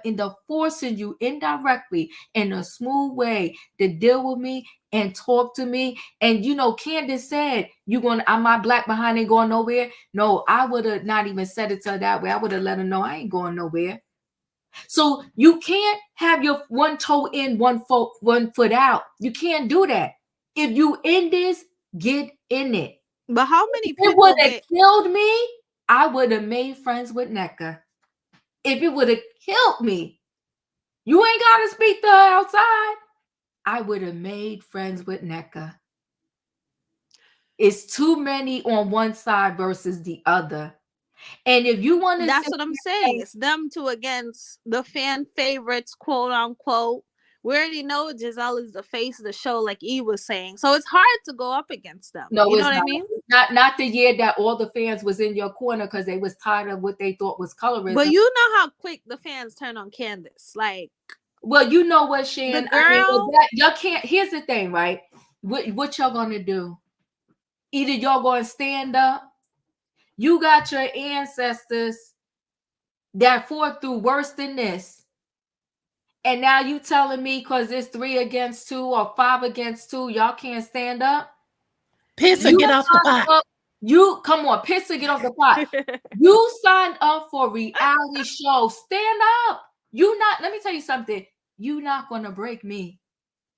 end up forcing you indirectly in a smooth way to deal with me and talk to me. And Candace said, I'm not black behind ain't going nowhere. No, I would have not even said it to her that way. I would have let her know I ain't going nowhere. So you can't have your one toe in, one foot out. You can't do that. If you in this, get in it. But how many If it people would have get killed me, I would have made friends with Nneka. If it would have killed me, you ain't got to speak to her outside. I would have made friends with Nneka. It's too many on one side versus the other. And if you want to, that's what I'm saying. It's them 2 against the fan favorites, quote unquote. We already know Gizelle is the face of the show, like E was saying. So it's hard to go up against them. No, you know it's what not. I mean? Not the year that all the fans was in your corner because they was tired of what they thought was colorism. But you know how quick the fans turn on Candace. Like, well, you know what, Shan? the girl, y'all can't. Here's the thing, right? What y'all gonna do? Either y'all gonna stand up. You got your ancestors that fought through worse than this. And now you telling me because it's 3 against 2 or 5 against 2, y'all can't stand up? Piss or get off the pot. You come on, piss or get off the pot. You signed up for reality show. Stand up. Let me tell you something. You're not gonna break me.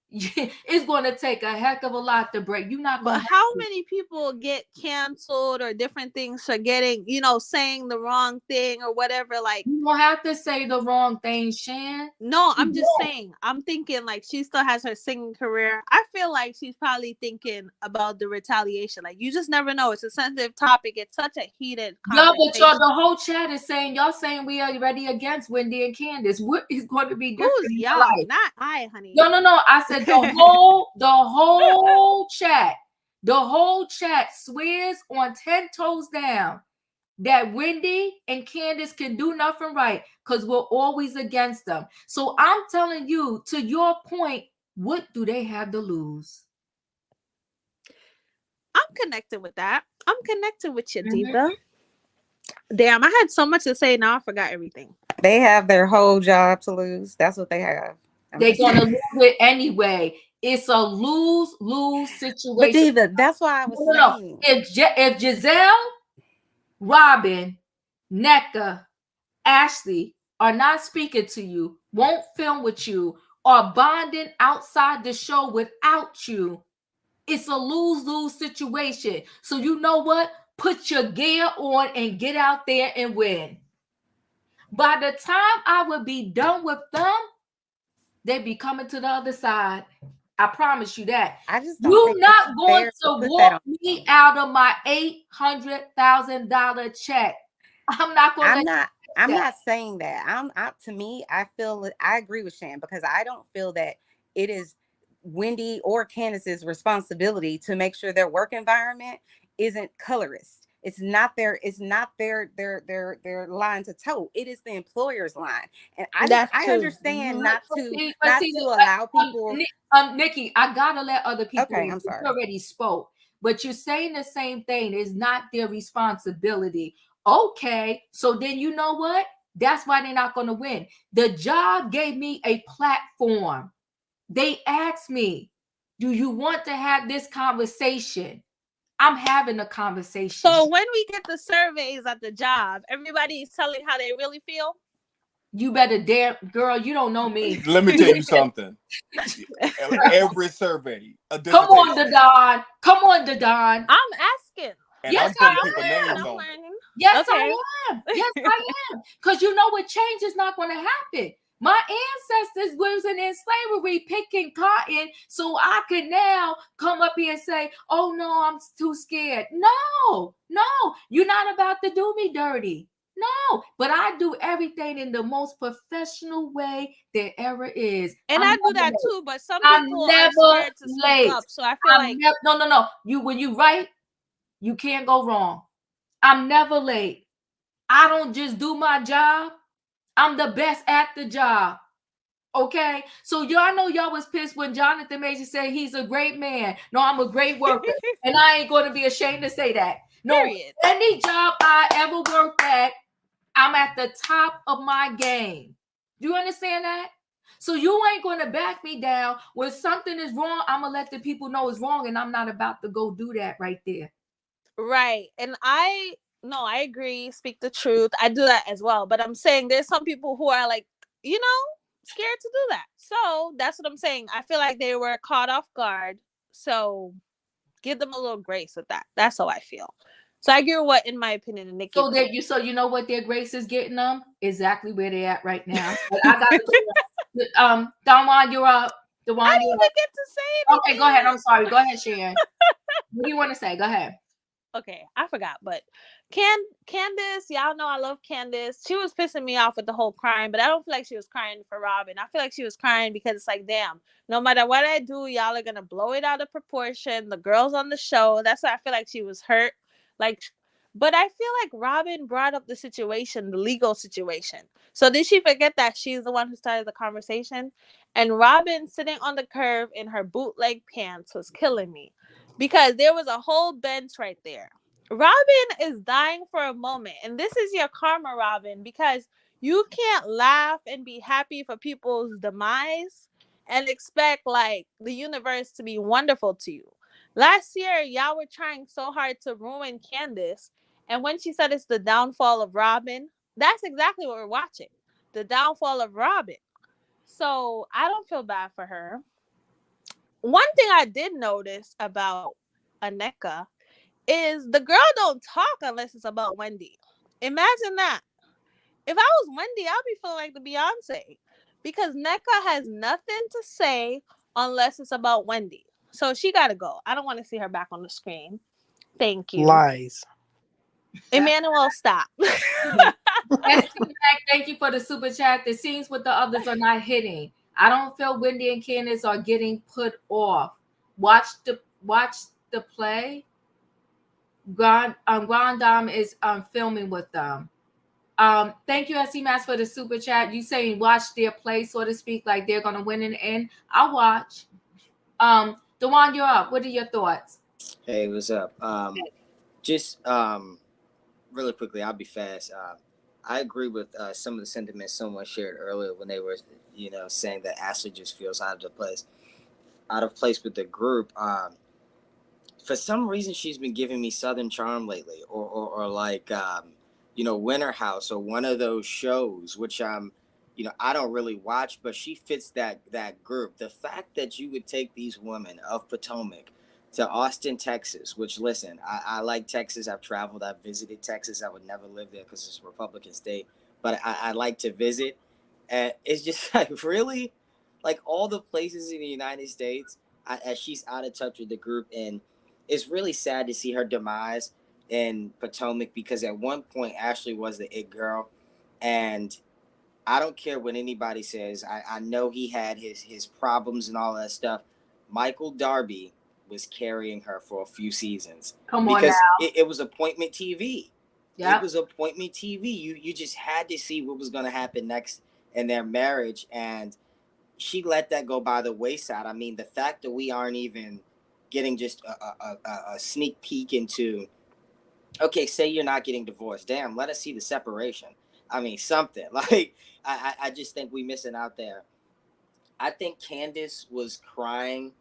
It's going to take a heck of a lot to break. You're not going. But how many people get canceled or different things for getting, saying the wrong thing or whatever? Like, you don't have to say the wrong thing, Shan. No, I'm just saying. I'm thinking like she still has her singing career. I feel like she's probably thinking about the retaliation. Like, you just never know. It's a sensitive topic. It's such a heated conversation. But the whole chat is saying y'all saying we are ready against Wendy and Candace. What is going to be different? Who's y'all? Not I, honey. No. I said the whole chat. The whole chat swears on 10 toes down that Wendy and Candace can do nothing right because we're always against them. So I'm telling you, to your point, what do they have to lose? I'm connected with that. I'm connected with you, Diva. Damn, I had so much to say. Now I forgot everything. They have their whole job to lose. That's what they have. They're going to lose it anyway. It's a lose-lose situation. But Diva, that's why I was saying. If Gizelle, Robyn, Nneka, Ashley are not speaking to you, won't film with you, or bonding outside the show without you, it's a lose-lose situation. So you know what? Put your gear on and get out there and win. By the time I would be done with them, they'd be coming to the other side. I promise you that. I just don't You're think not it's going fair to walk me out of my $800,000 check. I'm not going to. I'm not saying that. To me, I feel I agree with Shan because I don't feel that it is Wendy or Candace's responsibility to make sure their work environment isn't colorist. It's not their line to toe. It is the employer's line. And I understand not to allow people. Nikki, I gotta let other people. Okay, I'm sorry. You already spoke, but you're saying the same thing. It's not their responsibility. Okay, so then you know what? That's why they're not going to win. The job gave me a platform. They asked me, do you want to have this conversation? I'm having a conversation. So when we get the surveys at the job, everybody's telling how they really feel. You better dare, girl, you don't know me. Let me tell you something. Every survey, a Come on, dissertation. Dadon. Come on, Dadon. I'm asking. And Yes, I'm putting I people am. names I'm on it. learning. Yes, Okay. I am. Yes, I am. Because you know what? Change is not going to happen. My ancestors wasn't in slavery picking cotton, so I could now come up here and say, oh, no, I'm too scared. No, you're not about to do me dirty. No, but I do everything in the most professional way there ever is. And I'm I do never that late. too, but some I'm people are never scared to speak late. up. So I feel like no. When you right, you can't go wrong. I'm never late. I don't just do my job. I'm the best at the job. Okay, so y'all know y'all was pissed when Jonathan Major said he's a great man. No, I'm a great worker, and I ain't going to be ashamed to say that. No, Period. any job I ever worked at, I'm at the top of my game. Do you understand that? So you ain't going to back me down when something is wrong. I'm gonna let the people know it's wrong, and I'm not about to go do that right there. Right. And I agree. Speak the truth. I do that as well. But I'm saying there's some people who are like, scared to do that. So that's what I'm saying. I feel like they were caught off guard. So give them a little grace with that. That's how I feel. So I agree with what, in my opinion, and Nikki. So you know what their grace is getting them? Exactly where they're at right now. But I got Don Juan, you're up. I didn't even get to say anything. Okay, go ahead. I'm sorry. Go ahead, Sharon. What do you want to say? Go ahead. Okay, I forgot, but Candace, y'all know I love Candace. She was pissing me off with the whole crying, but I don't feel like she was crying for Robyn. I feel like she was crying because it's like, damn, no matter what I do, y'all are gonna blow it out of proportion. The girls on the show, that's why I feel like she was hurt. Like, but I feel like Robyn brought up the situation, the legal situation. So did she forget that she's the one who started the conversation? And Robyn sitting on the curb in her bootleg pants was killing me. Because there was a whole bench right there. Robyn is dying for a moment. And this is your karma, Robyn, because you can't laugh and be happy for people's demise and expect like the universe to be wonderful to you. Last year, y'all were trying so hard to ruin Candace. And when she said it's the downfall of Robyn, that's exactly what we're watching. The downfall of Robyn. So I don't feel bad for her. One thing I did notice about Aneka is the girl don't talk unless it's about Wendy. Imagine that. If I was Wendy, I'd be feeling like the Beyonce. Because Nneka has nothing to say unless it's about Wendy. So she gotta go. I don't want to see her back on the screen. Thank you. Lies. Emmanuel, stop. Thank you for the super chat. The scenes with the others are not hitting. I don't feel Wendy and Candace are getting put off. Watch the play. Grandam is filming with them. Thank you, SC Mass, for the super chat. You saying watch their play, so to speak, like they're gonna win in the end. I'll watch. Dewan, you're up. What are your thoughts? Hey, what's up? Just really quickly, I'll be fast. I agree with some of the sentiments someone shared earlier when they were, saying that Ashley just feels out of place with the group. For some reason, she's been giving me Southern Charm lately, or like, Winter House, or one of those shows, which I don't really watch, but she fits that group. The fact that you would take these women of Potomac to Austin, Texas, which, listen, I like Texas. I've traveled. I've visited Texas. I would never live there because it's a Republican state, but I like to visit. And it's just like, really, like all the places in the United States, as she's out of touch with the group. And it's really sad to see her demise in Potomac, because at one point Ashley was the it girl. And I don't care what anybody says. I know he had his problems and all that stuff. Michael Darby was carrying her for a few seasons. Come on because now. it was appointment TV. Yep. It was appointment TV. You just had to see what was going to happen next in their marriage, and she let that go by the wayside. I mean, the fact that we aren't even getting just a sneak peek into, okay, say you're not getting divorced. Damn, let us see the separation. I mean, something. Like, I just think we missing out there. I think Candace was crying.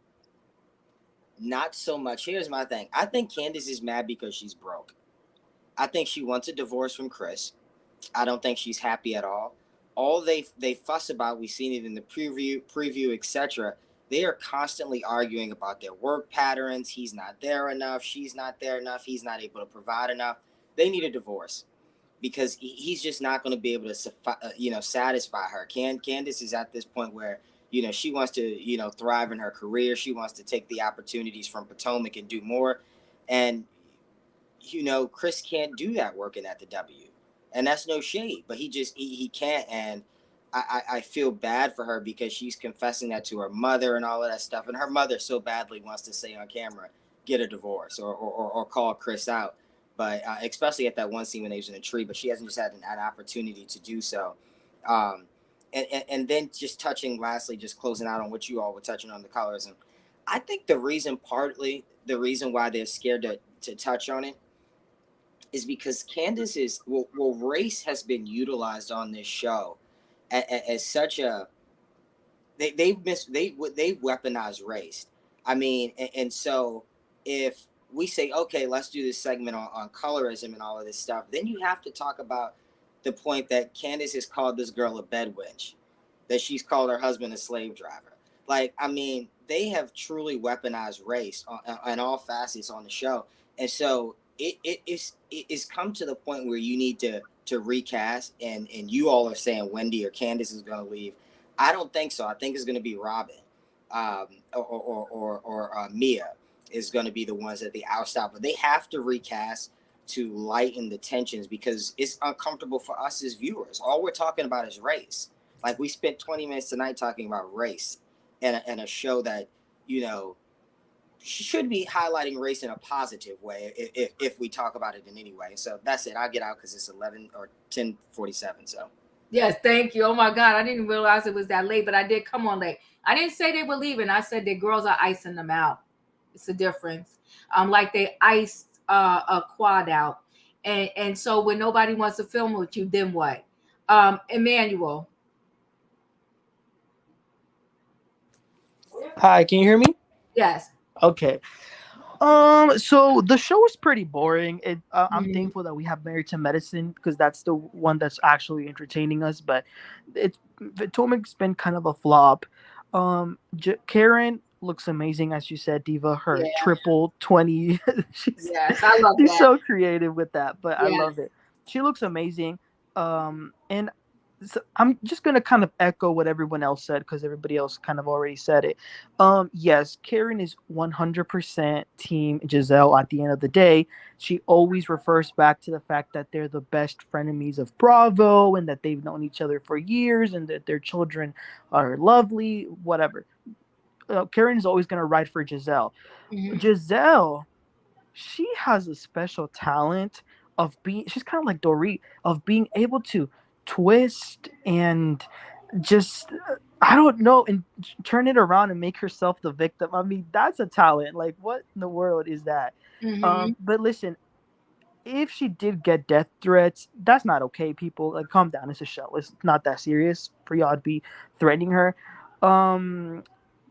Not so much. Here's my thing. I think Candace is mad because she's broke. I think she wants a divorce from Chris. I don't think she's happy at all. All they fuss about, we've seen it in the preview, etc. They are constantly arguing about their work patterns. He's not there enough. She's not there enough. He's not able to provide enough. They need a divorce because he's just not going to be able to, satisfy her. Candace is at this point where, she wants to, thrive in her career. She wants to take the opportunities from Potomac and do more. And, Chris can't do that working at the W. And that's no shade, but he can't. And I feel bad for her because she's confessing that to her mother and all of that stuff. And her mother so badly wants to say on camera, get a divorce or call Chris out. But especially at that one scene when they was in a tree, but she hasn't just had an opportunity to do so. And then just touching, lastly, just closing out on what you all were touching on, the colorism. I think partly the reason why they're scared to touch on it is because Candace is, race has been utilized on this show as such a, they've weaponized race. I mean, and so if we say, okay, let's do this segment on colorism and all of this stuff, then you have to talk about the point that Candace has called this girl a bed wench, that she's called her husband a slave driver. Like, I mean, they have truly weaponized race on all facets on the show. And so it's come to the point where you need to recast, and you all are saying Wendy or Candace is going to leave. I don't think so. I think it's going to be Robyn or Mia is going to be the ones at the outstop. But they have to recast to lighten the tensions because it's uncomfortable for us as viewers. All we're talking about is race. Like, we spent 20 minutes tonight talking about race and a show that, should be highlighting race in a positive way if we talk about it in any way. So that's it. I'll get out because it's 11 or 10:47. So. Yes, thank you. Oh my God, I didn't realize it was that late, but I did come on late. I didn't say they were leaving. I said the girls are icing them out. It's a difference. Like they iced a quad out, and so when nobody wants to film with you, then what? Emmanuel. Hi, can you hear me? Yes. Okay. So the show is pretty boring. I'm thankful that we have Married to Medicine because that's the one that's actually entertaining us. But Potomac's been kind of a flop. Karen looks amazing, as you said, Diva. Her triple 20. she's I love she's that. so creative with that, but I Yes. love it. She looks amazing. And so I'm just gonna kind of echo what everyone else said because everybody else kind of already said it. Yes, Karen is 100% team Gizelle at the end of the day. She always refers back to the fact that they're the best frenemies of Bravo and that they've known each other for years and that their children are lovely, whatever. Karen is always gonna ride for Gizelle. Gizelle, she has a special talent of being, she's kind of like Dorit, of being able to twist and just, I don't know, and turn it around and make herself the victim. I mean, that's a talent. Like, what in the world is that? But listen, if she did get death threats, that's not okay, people. Like, calm down. It's a show. It's not that serious for y'all to be threatening her.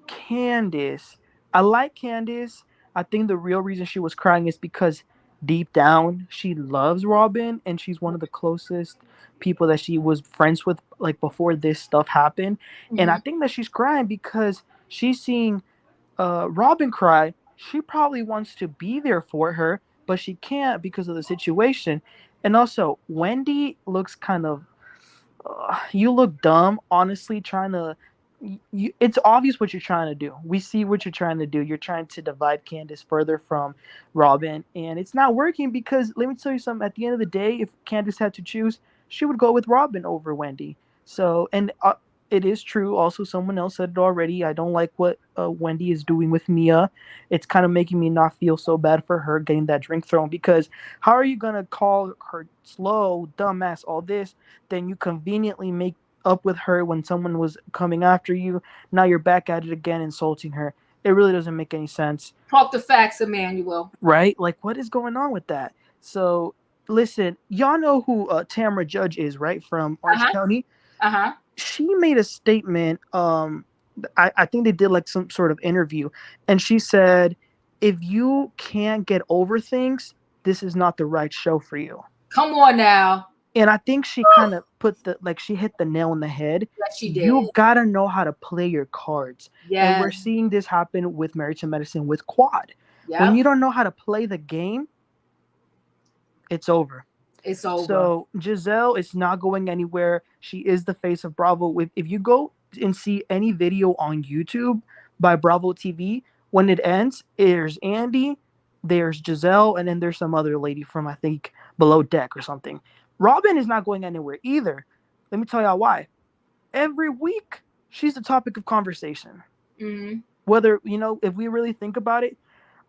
Candace. I like Candace. I think the real reason she was crying is because deep down she loves Robyn and she's one of the closest people that she was friends with, like, before this stuff happened. And I think that she's crying because she's seeing Robyn cry. She probably wants to be there for her, but she can't because of the situation. And also, Wendy looks kind of you look dumb, honestly, trying to. It's obvious what you're trying to do. We see what you're trying to do. You're trying to divide Candace further from Robyn, and it's not working because let me tell you something. At the end of the day, if Candace had to choose, she would go with Robyn over Wendy. So, and it is true. Also, someone else said it already. I don't like what Wendy is doing with Mia. It's kind of making me not feel so bad for her getting that drink thrown because how are you gonna call her slow, dumbass, all this? Then you conveniently make up with her when someone was coming after you. Now you're back at it again, insulting her. It really doesn't make any sense. Talk the facts, Emmanuel. Right? Like, what is going on with that? So listen, y'all know who Tamara Judge is, right? From Orange Uh-huh. County. Uh-huh. She made a statement. I think they did like some sort of interview, and she said, if you can't get over things, this is not the right show for you. Come on now. And I think she kind of she hit the nail on the head. Yes, she did. You gotta know how to play your cards. And we're Yes. seeing this happen with Married to Medicine with Quad. Yep. When you don't know how to play the game, it's over. It's over. So Gizelle is not going anywhere. She is the face of Bravo. If you go and see any video on YouTube by Bravo TV, when it ends, there's Andy, there's Gizelle, and then there's some other lady from, I think, Below Deck or something. Robyn is not going anywhere either. Let me tell y'all why. Every week, she's the topic of conversation. Mm-hmm. Whether, if we really think about it,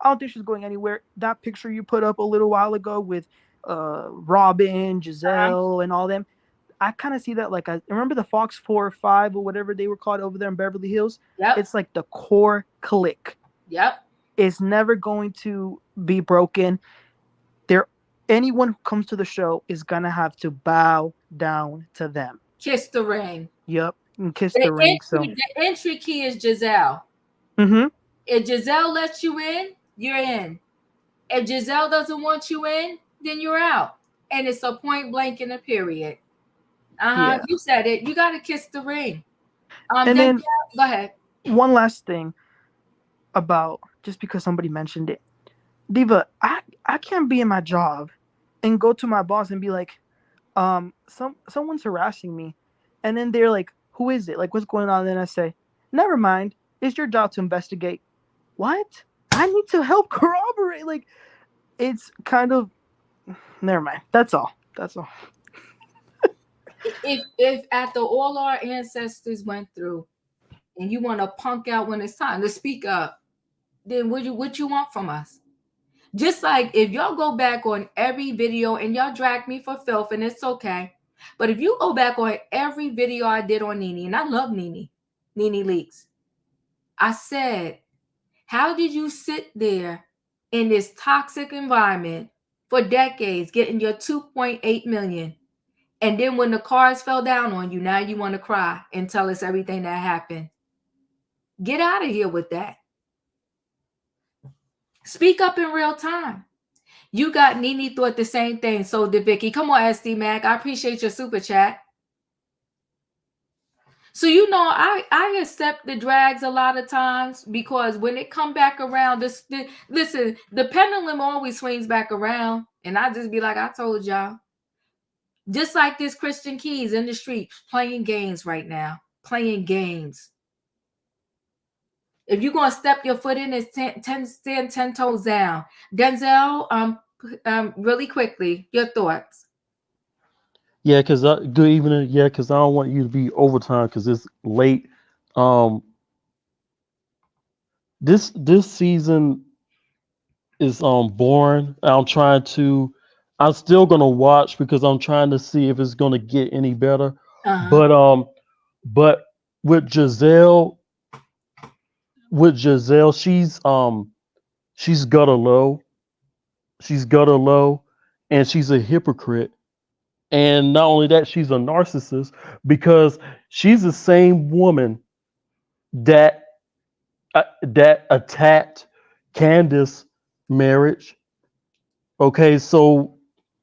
I don't think she's going anywhere. That picture you put up a little while ago with Robyn, Gizelle, and all them, I kind of see that like, I remember the Fox 4 or 5 or whatever they were called over there in Beverly Hills. Yep. It's like the core clique. Yep. It's never going to be broken. Anyone who comes to the show is gonna have to bow down to them. Kiss the ring. Yep, and kiss the ring. So the entry key is Gizelle. Mm-hmm. If Gizelle lets you in, you're in. If Gizelle doesn't want you in, then you're out. And it's a point blank in a period. Yeah. You said it. You got to kiss the ring. And then go ahead. One last thing about, just because somebody mentioned it, Diva, I can't be in my job and go to my boss and be like, someone's harassing me, and then they're like, who is it? Like, what's going on? And then I say, never mind. It's your job to investigate. What? I need to help corroborate. Like, it's kind of, never mind. That's all. If after all our ancestors went through, and you want to punk out when it's time to speak up, then what you want from us? Just like if y'all go back on every video and y'all drag me for filth, and it's okay. But if you go back on every video I did on Nene, and I love Nene Leakes, I said, how did you sit there in this toxic environment for decades getting your 2.8 million? And then when the cars fell down on you, now you want to cry and tell us everything that happened. Get out of here with that. Speak up in real time. You got Nene thought the same thing. So did Vicky. Come on, SD Mac. I appreciate your super chat. So I accept the drags a lot of times, because when it come back around, listen, the pendulum always swings back around, and I just be like, I told y'all. Just like this Christian Keys in the streets playing games right now, playing games. If you're going to step your foot in, it's 10 toes down. Denzel, really quickly, your thoughts. Yeah, good evening. Yeah, because I don't want you to be overtime because it's late. This season is boring. I'm still gonna watch because I'm trying to see if it's gonna get any better. Uh-huh. But with Gizelle, she's gutter low. She's gutter low, and she's a hypocrite. And not only that, she's a narcissist, because she's the same woman that attacked Candace's marriage. Okay, so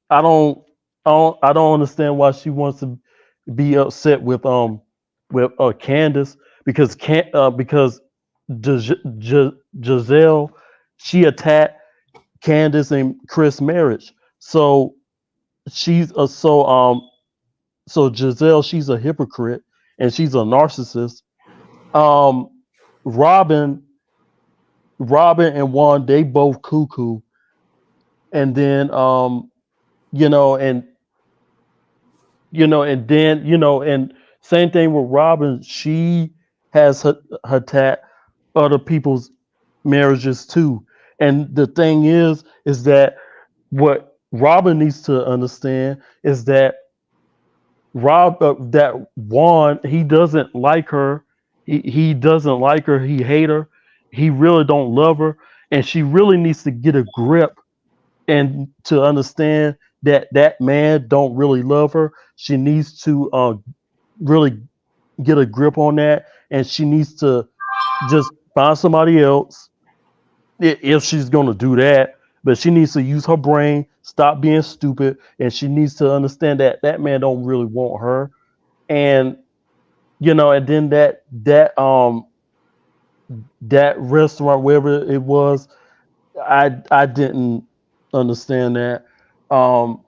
I don't understand why she wants to be upset with Candace, because Gizelle, she attacked Candace and Chris' marriage. So so Gizelle, she's a hypocrite and she's a narcissist. Robyn and Juan, they both cuckoo. And then and same thing with Robyn, she has attacked other people's marriages too. And the thing is that what Robyn needs to understand is that that Juan, he doesn't like her. He doesn't like her. He hate her. He really don't love her, and she really needs to get a grip and to understand that man don't really love her. She needs to really get a grip on that, and she needs to just find somebody else if she's going to do that. But she needs to use her brain, stop being stupid, and she needs to understand that that man don't really want her. And and then that restaurant, wherever it was, I didn't understand that. Um,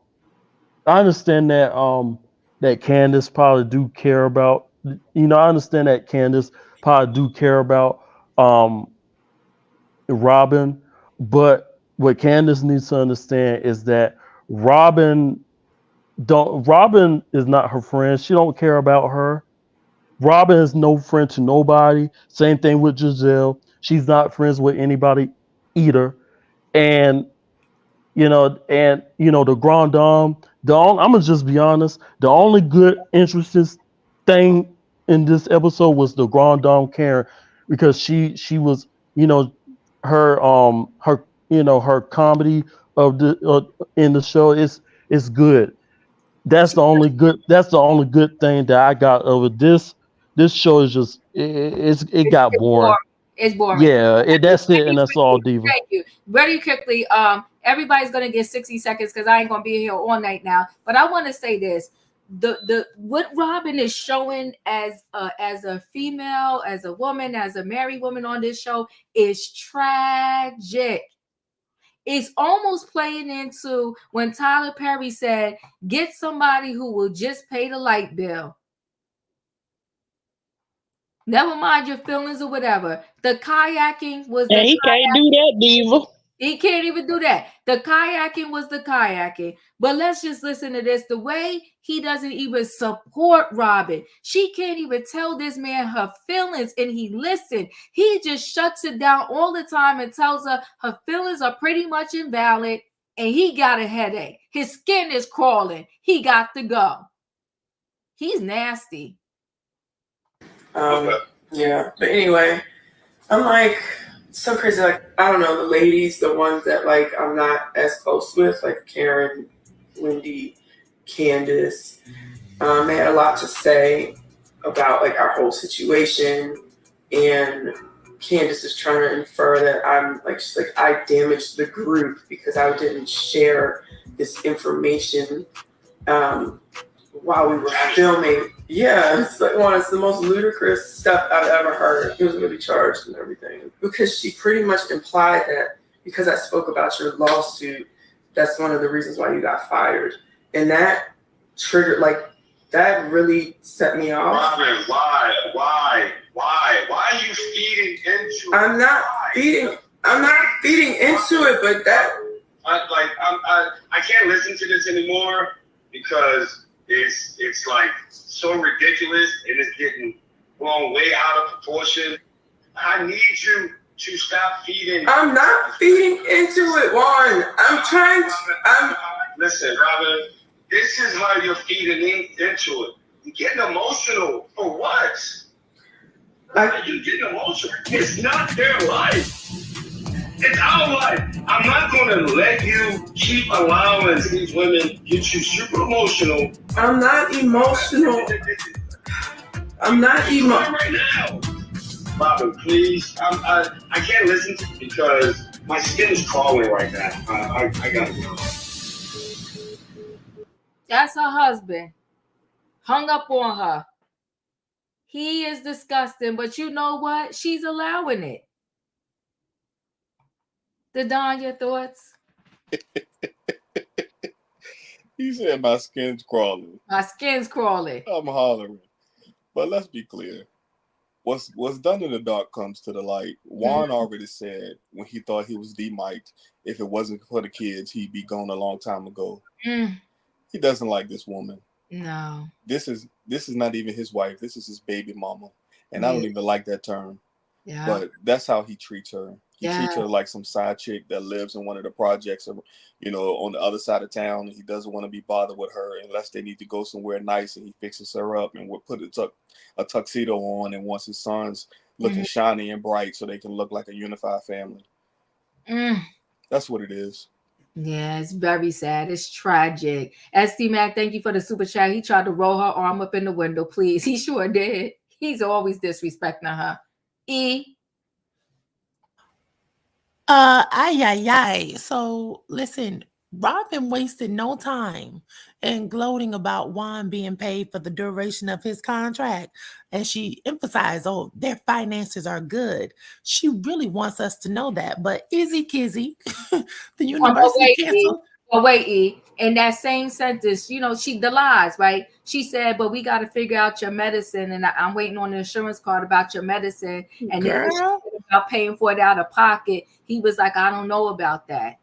I understand that Candace probably do care about. I understand that Candace probably do care about um Robyn, but what Candace needs to understand is that Robyn Robyn is not her friend. She don't care about her. Robyn is no friend to nobody. Same thing with Gizelle. She's not friends with anybody either. And the Grand Dame. I'm gonna just be honest. The only good, interesting thing in this episode was the Grand Dame Karen, because she was, you know, her comedy of the in the show is good. That's the only good thing that I got over this. This show is just it got It's boring. boring. It's boring. Yeah, that's it, and that's all, Diva. Thank you. Very quickly, everybody's gonna get 60 seconds because I ain't gonna be here all night now. But I want to say this: the what Robyn is showing as a female, as a woman, as a married woman on this show is tragic. It's almost playing into when Tyler Perry said, "Get somebody who will just pay the light bill." Never mind your feelings or whatever. The kayaking was And he can't do that, Diva. He can't even do that. The kayaking was the kayaking. But let's just listen to this. The way he doesn't even support Robyn. She can't even tell this man her feelings, and he listened. He just shuts it down all the time and tells her her feelings are pretty much invalid, and he got a headache. His skin is crawling. He got to go. He's nasty. Yeah, but anyway, I'm like so crazy. Like, I don't know, the ladies, the ones that like I'm not as close with, like Karen, Wendy, Candace, they had a lot to say about like our whole situation, and Candace is trying to infer that I'm like, she's like, I damaged the group because I didn't share this information while we were filming. Yeah, it's like it's the most ludicrous stuff I've ever heard. He was going to be charged and everything because she pretty much implied that because I spoke about your lawsuit, that's one of the reasons why you got fired, and that triggered that really set me off. Robyn, why are you feeding into it? I'm not feeding into it, but that I can't listen to this anymore because it's like so ridiculous and it's getting blown way out of proportion. I need you to stop feeding. I'm not feeding into it, Juan. Listen, Robyn, this is how you're feeding into it. You're getting emotional. For what? Why are you getting emotional? It's not their life. It's our life. I'm not going to let you keep allowing these women get you super emotional. I'm not emotional. I'm not emotional right now. Robyn, please. I can't listen to it because my skin is crawling right now. I gotta go. That's her husband. Hung up on her. He is disgusting, but you know what? She's allowing it. Don, your thoughts? He said my skin's crawling. My skin's crawling. I'm hollering. But let's be clear. What's done in the dark comes to the light. Juan already said when he thought he was demiked, if it wasn't for the kids, he'd be gone a long time ago. He doesn't like this woman. No. This is not even his wife. This is his baby mama. And I don't even like that term. Yeah. But that's how he treats her. He treats her like some side chick that lives in one of the projects, on the other side of town. And he doesn't want to be bothered with her unless they need to go somewhere nice. And he fixes her up and will put a tuxedo on and wants his sons looking shiny and bright so they can look like a unified family. That's what it is. Yeah, it's very sad. It's tragic. SD Mac, thank you for the super chat. He tried to roll her arm up in the window, please. He sure did. He's always disrespecting her. E. Ay, ay, ay. So listen, Robin wasted no time in gloating about Juan being paid for the duration of his contract. And she emphasized, oh, their finances are good. She really wants us to know that. But Izzy Kizzy, the But university wait, E. canceled. But wait, E. In that same sentence, she the lies, right? She said, but we got to figure out your medicine. And I'm waiting on the insurance card about your medicine. And then when she Girl, said about paying for it out of pocket, he was like, I don't know about that.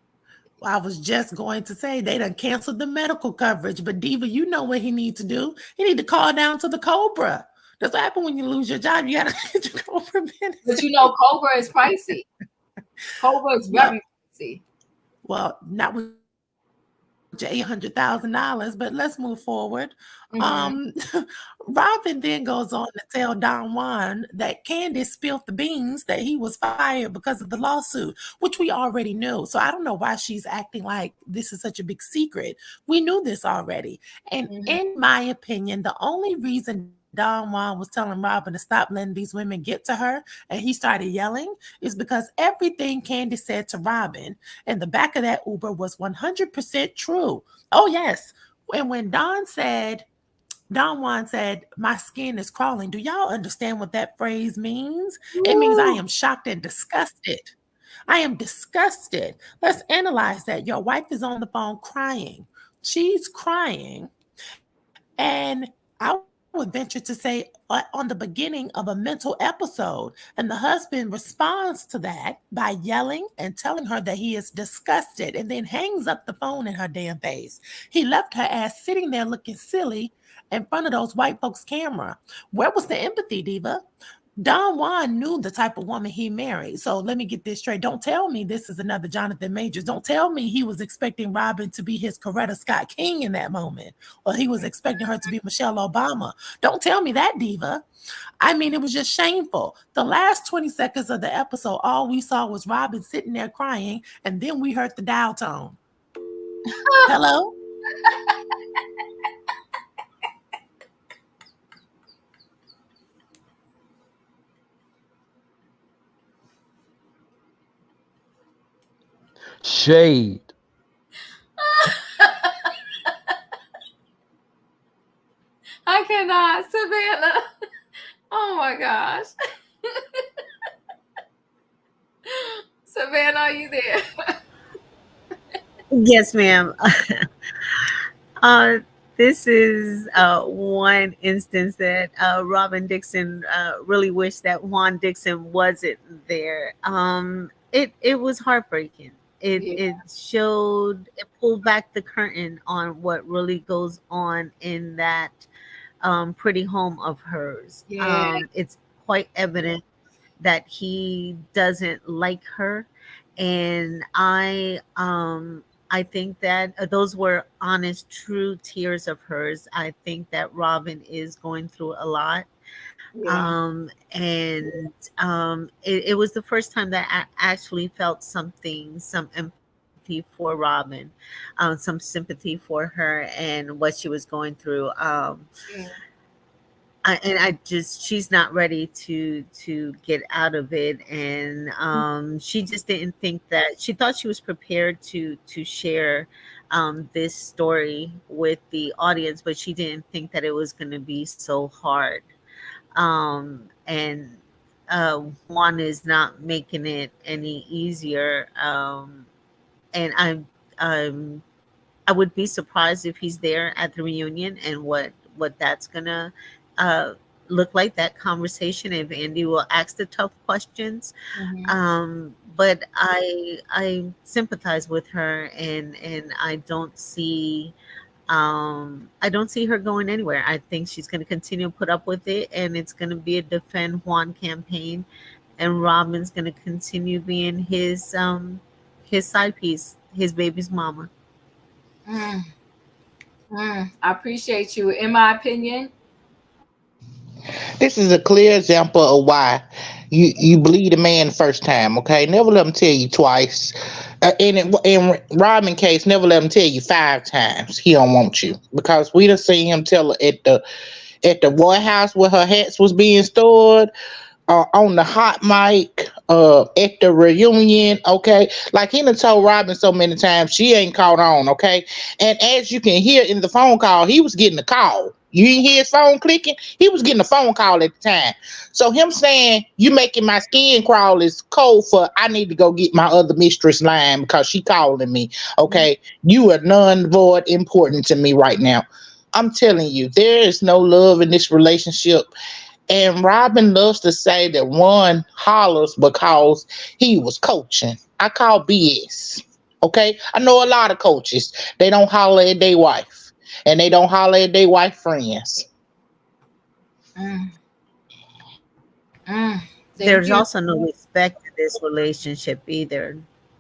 I was just going to say they done canceled the medical coverage. But Diva, you know what he need to do. He need to call down to the Cobra. That's what happens when you lose your job. You gotta get your Cobra benefit. But Cobra is pricey. Cobra is very pricey. Well, not with your $800,000, but let's move forward. Robin then goes on to tell Don Juan that Candace spilled the beans that he was fired because of the lawsuit, which we already knew. So I don't know why she's acting like this is such a big secret. We knew this already. And in my opinion, the only reason Don Juan was telling Robin to stop letting these women get to her and he started yelling is because everything Candace said to Robin in the back of that Uber was 100% true. Oh, yes. And when Don Juan said, my skin is crawling. Do y'all understand what that phrase means? It means I am shocked and disgusted. I am disgusted. Let's analyze that. Your wife is on the phone crying. She's crying. And I would venture to say on the beginning of a mental episode. And the husband responds to that by yelling and telling her that he is disgusted and then hangs up the phone in her damn face. He left her ass sitting there looking silly in front of those white folks' camera. Where was the empathy, Diva? Don Juan knew the type of woman he married. So let me get this straight. Don't tell me this is another Jonathan Majors. Don't tell me he was expecting Robin to be his Coretta Scott King in that moment, or he was expecting her to be Michelle Obama. Don't tell me that, Diva. I mean, it was just shameful. The last 20 seconds of the episode, all we saw was Robin sitting there crying, and then we heard the dial tone. Hello? Shade. I cannot, Savannah. Oh my gosh. Savannah, are you there? Yes, ma'am. This is one instance that Robyn Dixon really wished that Juan Dixon wasn't there. It was heartbreaking. It pulled back the curtain on what really goes on in that pretty home of hers. Yeah. It's quite evident that he doesn't like her, and I think that those were honest, true tears of hers. I think that Robin is going through a lot. Yeah. It was the first time that I actually felt some empathy for Robin, some sympathy for her and what she was going through. Yeah. She's not ready to get out of it, and she just didn't think that she thought she was prepared to share this story with the audience, but she didn't think that it was going to be so hard. And Juan is not making it any easier. And I would be surprised if he's there at the reunion and what that's gonna look like, that conversation, if Andy will ask the tough questions. But I sympathize with her, and I don't see her going anywhere. I think she's going to continue to put up with it, and it's going to be a defend Juan campaign, and Robin's going to continue being his side piece, his baby's mama. I appreciate you. In my opinion, This is a clear example of why you believe the man first time, okay? Never let him tell you twice. in Robin case, never let him tell you 5 times he don't want you, because we done seen him tell her at the White House where her hats was being stored, on the hot mic, at the reunion, okay? Like he done told Robin so many times she ain't caught on, okay? And as you can hear in the phone call, he was getting a call. You didn't hear his phone clicking? He was getting a phone call at the time. So him saying, you making my skin crawl is code for I need to go get my other mistress line because she calling me, okay? You are none void important to me right now. I'm telling you, there is no love in this relationship. And Robin loves to say that one hollers because he was coaching. I call BS. Okay? I know a lot of coaches. They don't holler at their wife. And they don't holler at their wife friends. Mm. Mm. Thank There's you. also no respect in this relationship either.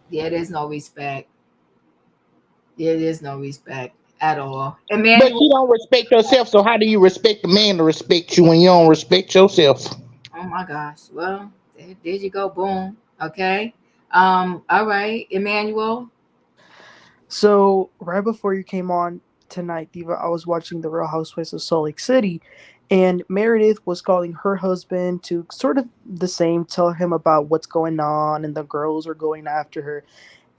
Yeah, there's no respect. There is no respect at all. But Emmanuel. you don't respect yourself, so how do you respect the man to respect you when you don't respect yourself? Oh my gosh. Well, there you go. Boom. Okay. All right, Emmanuel. So right before you came on tonight, Diva, I was watching The Real Housewives of Salt Lake City, and Meredith was calling her husband to sort of the same, tell him about what's going on, and the girls are going after her.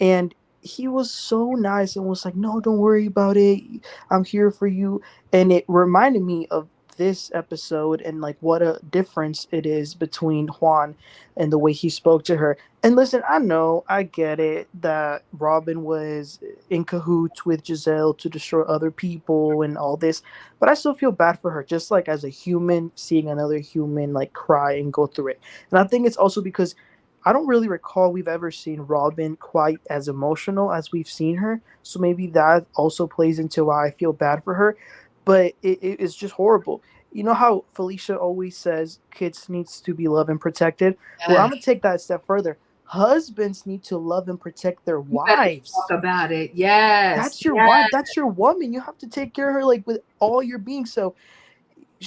And he was so nice and was like, no, don't worry about it, I'm here for you. And it reminded me of this episode and like what a difference it is between Juan and the way he spoke to her. And listen, I know, I get it that Robin was in cahoots with Gizelle to destroy other people and all this, but I still feel bad for her, just like as a human, seeing another human like cry and go through it. And I think it's also because I don't really recall we've ever seen Robin quite as emotional as we've seen her. So maybe that also plays into why I feel bad for her. But it's just horrible. You know how Felicia always says kids needs to be loved and protected? Well, I'm Uh, gonna take that a step further. Husbands need to love and protect their you better talk wives. about it. Yes. That's your wife. That's your woman. You have to take care of her like with all your being. So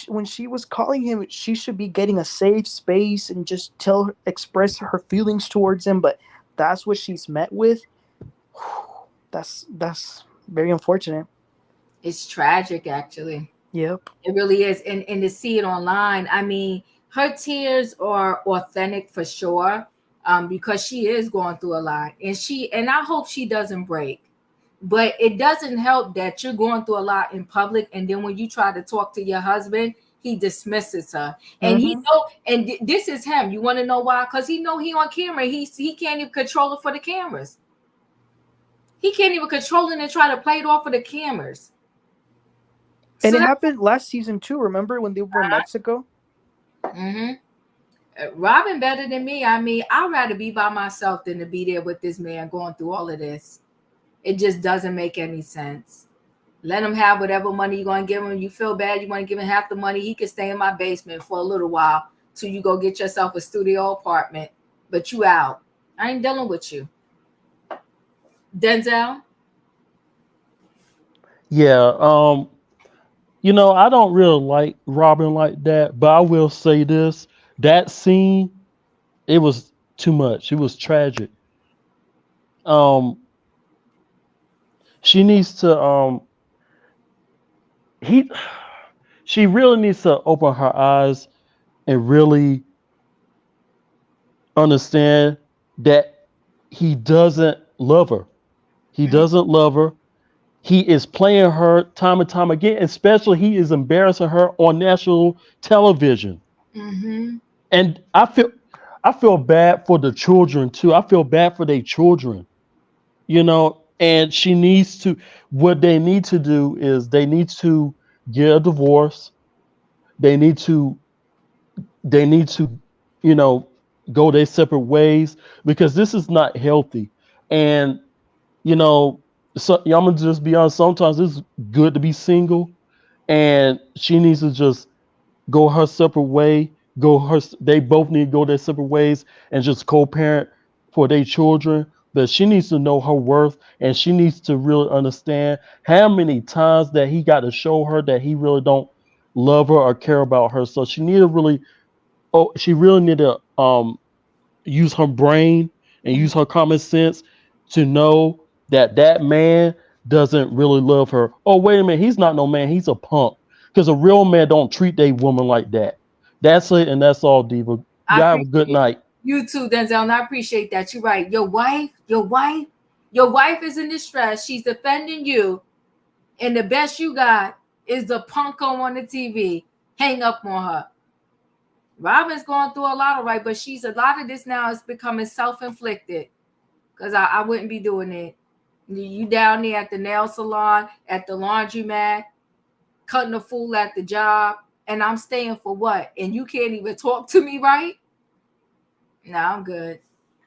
when she was calling him, she should be getting a safe space and just express her feelings towards him. But that's what she's met with. That's very unfortunate. It's tragic, actually. Yep. It really is. And to see it online, I mean, her tears are authentic for sure, because she is going through a lot. And I hope she doesn't break. But it doesn't help that you're going through a lot in public, and then when you try to talk to your husband, he dismisses her. And he Mm-hmm. know, and this is him. You want to know why? Because he know he on camera. He can't even control it for the cameras. He can't even control it and try to play it off for the cameras. And So it that's happened last season too. Remember when they were in Mexico? Robin better than me. I mean, I'd rather be by myself than to be there with this man going through all of this. It just doesn't make any sense. Let him have whatever money you're going to give him. You feel bad, you want to give him half the money. He can stay in my basement for a little while till you go get yourself a studio apartment. But you out. I ain't dealing with you. Denzel? Yeah. I don't really like Robin like that, but I will say this: that scene, it was too much. It was tragic. Um, she needs to he she really needs to open her eyes and really understand that he doesn't love her. He doesn't love her. He is playing her time and time again, especially he is embarrassing her on national television. Mm-hmm. And I feel bad for the children too. I feel bad for their children, and she needs to what they need to do is they need to get a divorce. They need to they need to, you know, go their separate ways because this is not healthy. And you know, so I'm gonna just be honest. Sometimes it's good to be single, and she needs to just go her separate way. They both need to go their separate ways and just co-parent for their children. But she needs to know her worth, and she needs to really understand how many times that he got to show her that he really don't love her or care about her. So she really need to use her brain and use her common sense to know that that man doesn't really love her. Oh, wait a minute, he's not no man, he's a punk. Because a real man don't treat a woman like that. That's it, and that's all, Diva. I Y'all have a good appreciate night. you too, Denzel, and I appreciate that. You're right. Your wife is in distress. She's defending you, and the best you got is the punko on the TV. Hang up on her. Robyn's going through a lot of right, but a lot of this now is becoming self-inflicted. Because I wouldn't be doing it. You down there at the nail salon, at the laundromat, cutting a fool at the job, and I'm staying for what? And you can't even talk to me right? No, I'm good.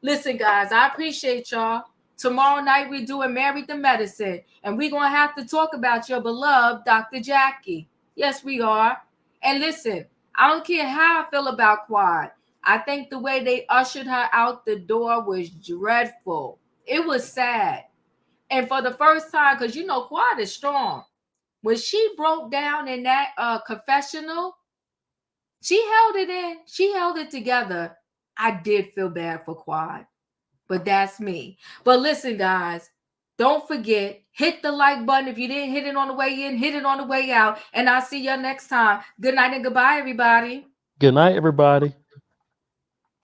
Listen, guys, I appreciate y'all. Tomorrow night we're doing Married to Medicine, and we're going to have to talk about your beloved Dr. Jackie. Yes, we are. And listen, I don't care how I feel about Quad. I think the way they ushered her out the door was dreadful. It was sad. And for the first time, because you know Quad is strong. When she broke down in that confessional, she held it in. She held it together. I did feel bad for Quad, but that's me. But listen, guys, don't forget, hit the like button. If you didn't hit it on the way in, hit it on the way out. And I'll see you next time. Good night and goodbye, everybody. Good night, everybody.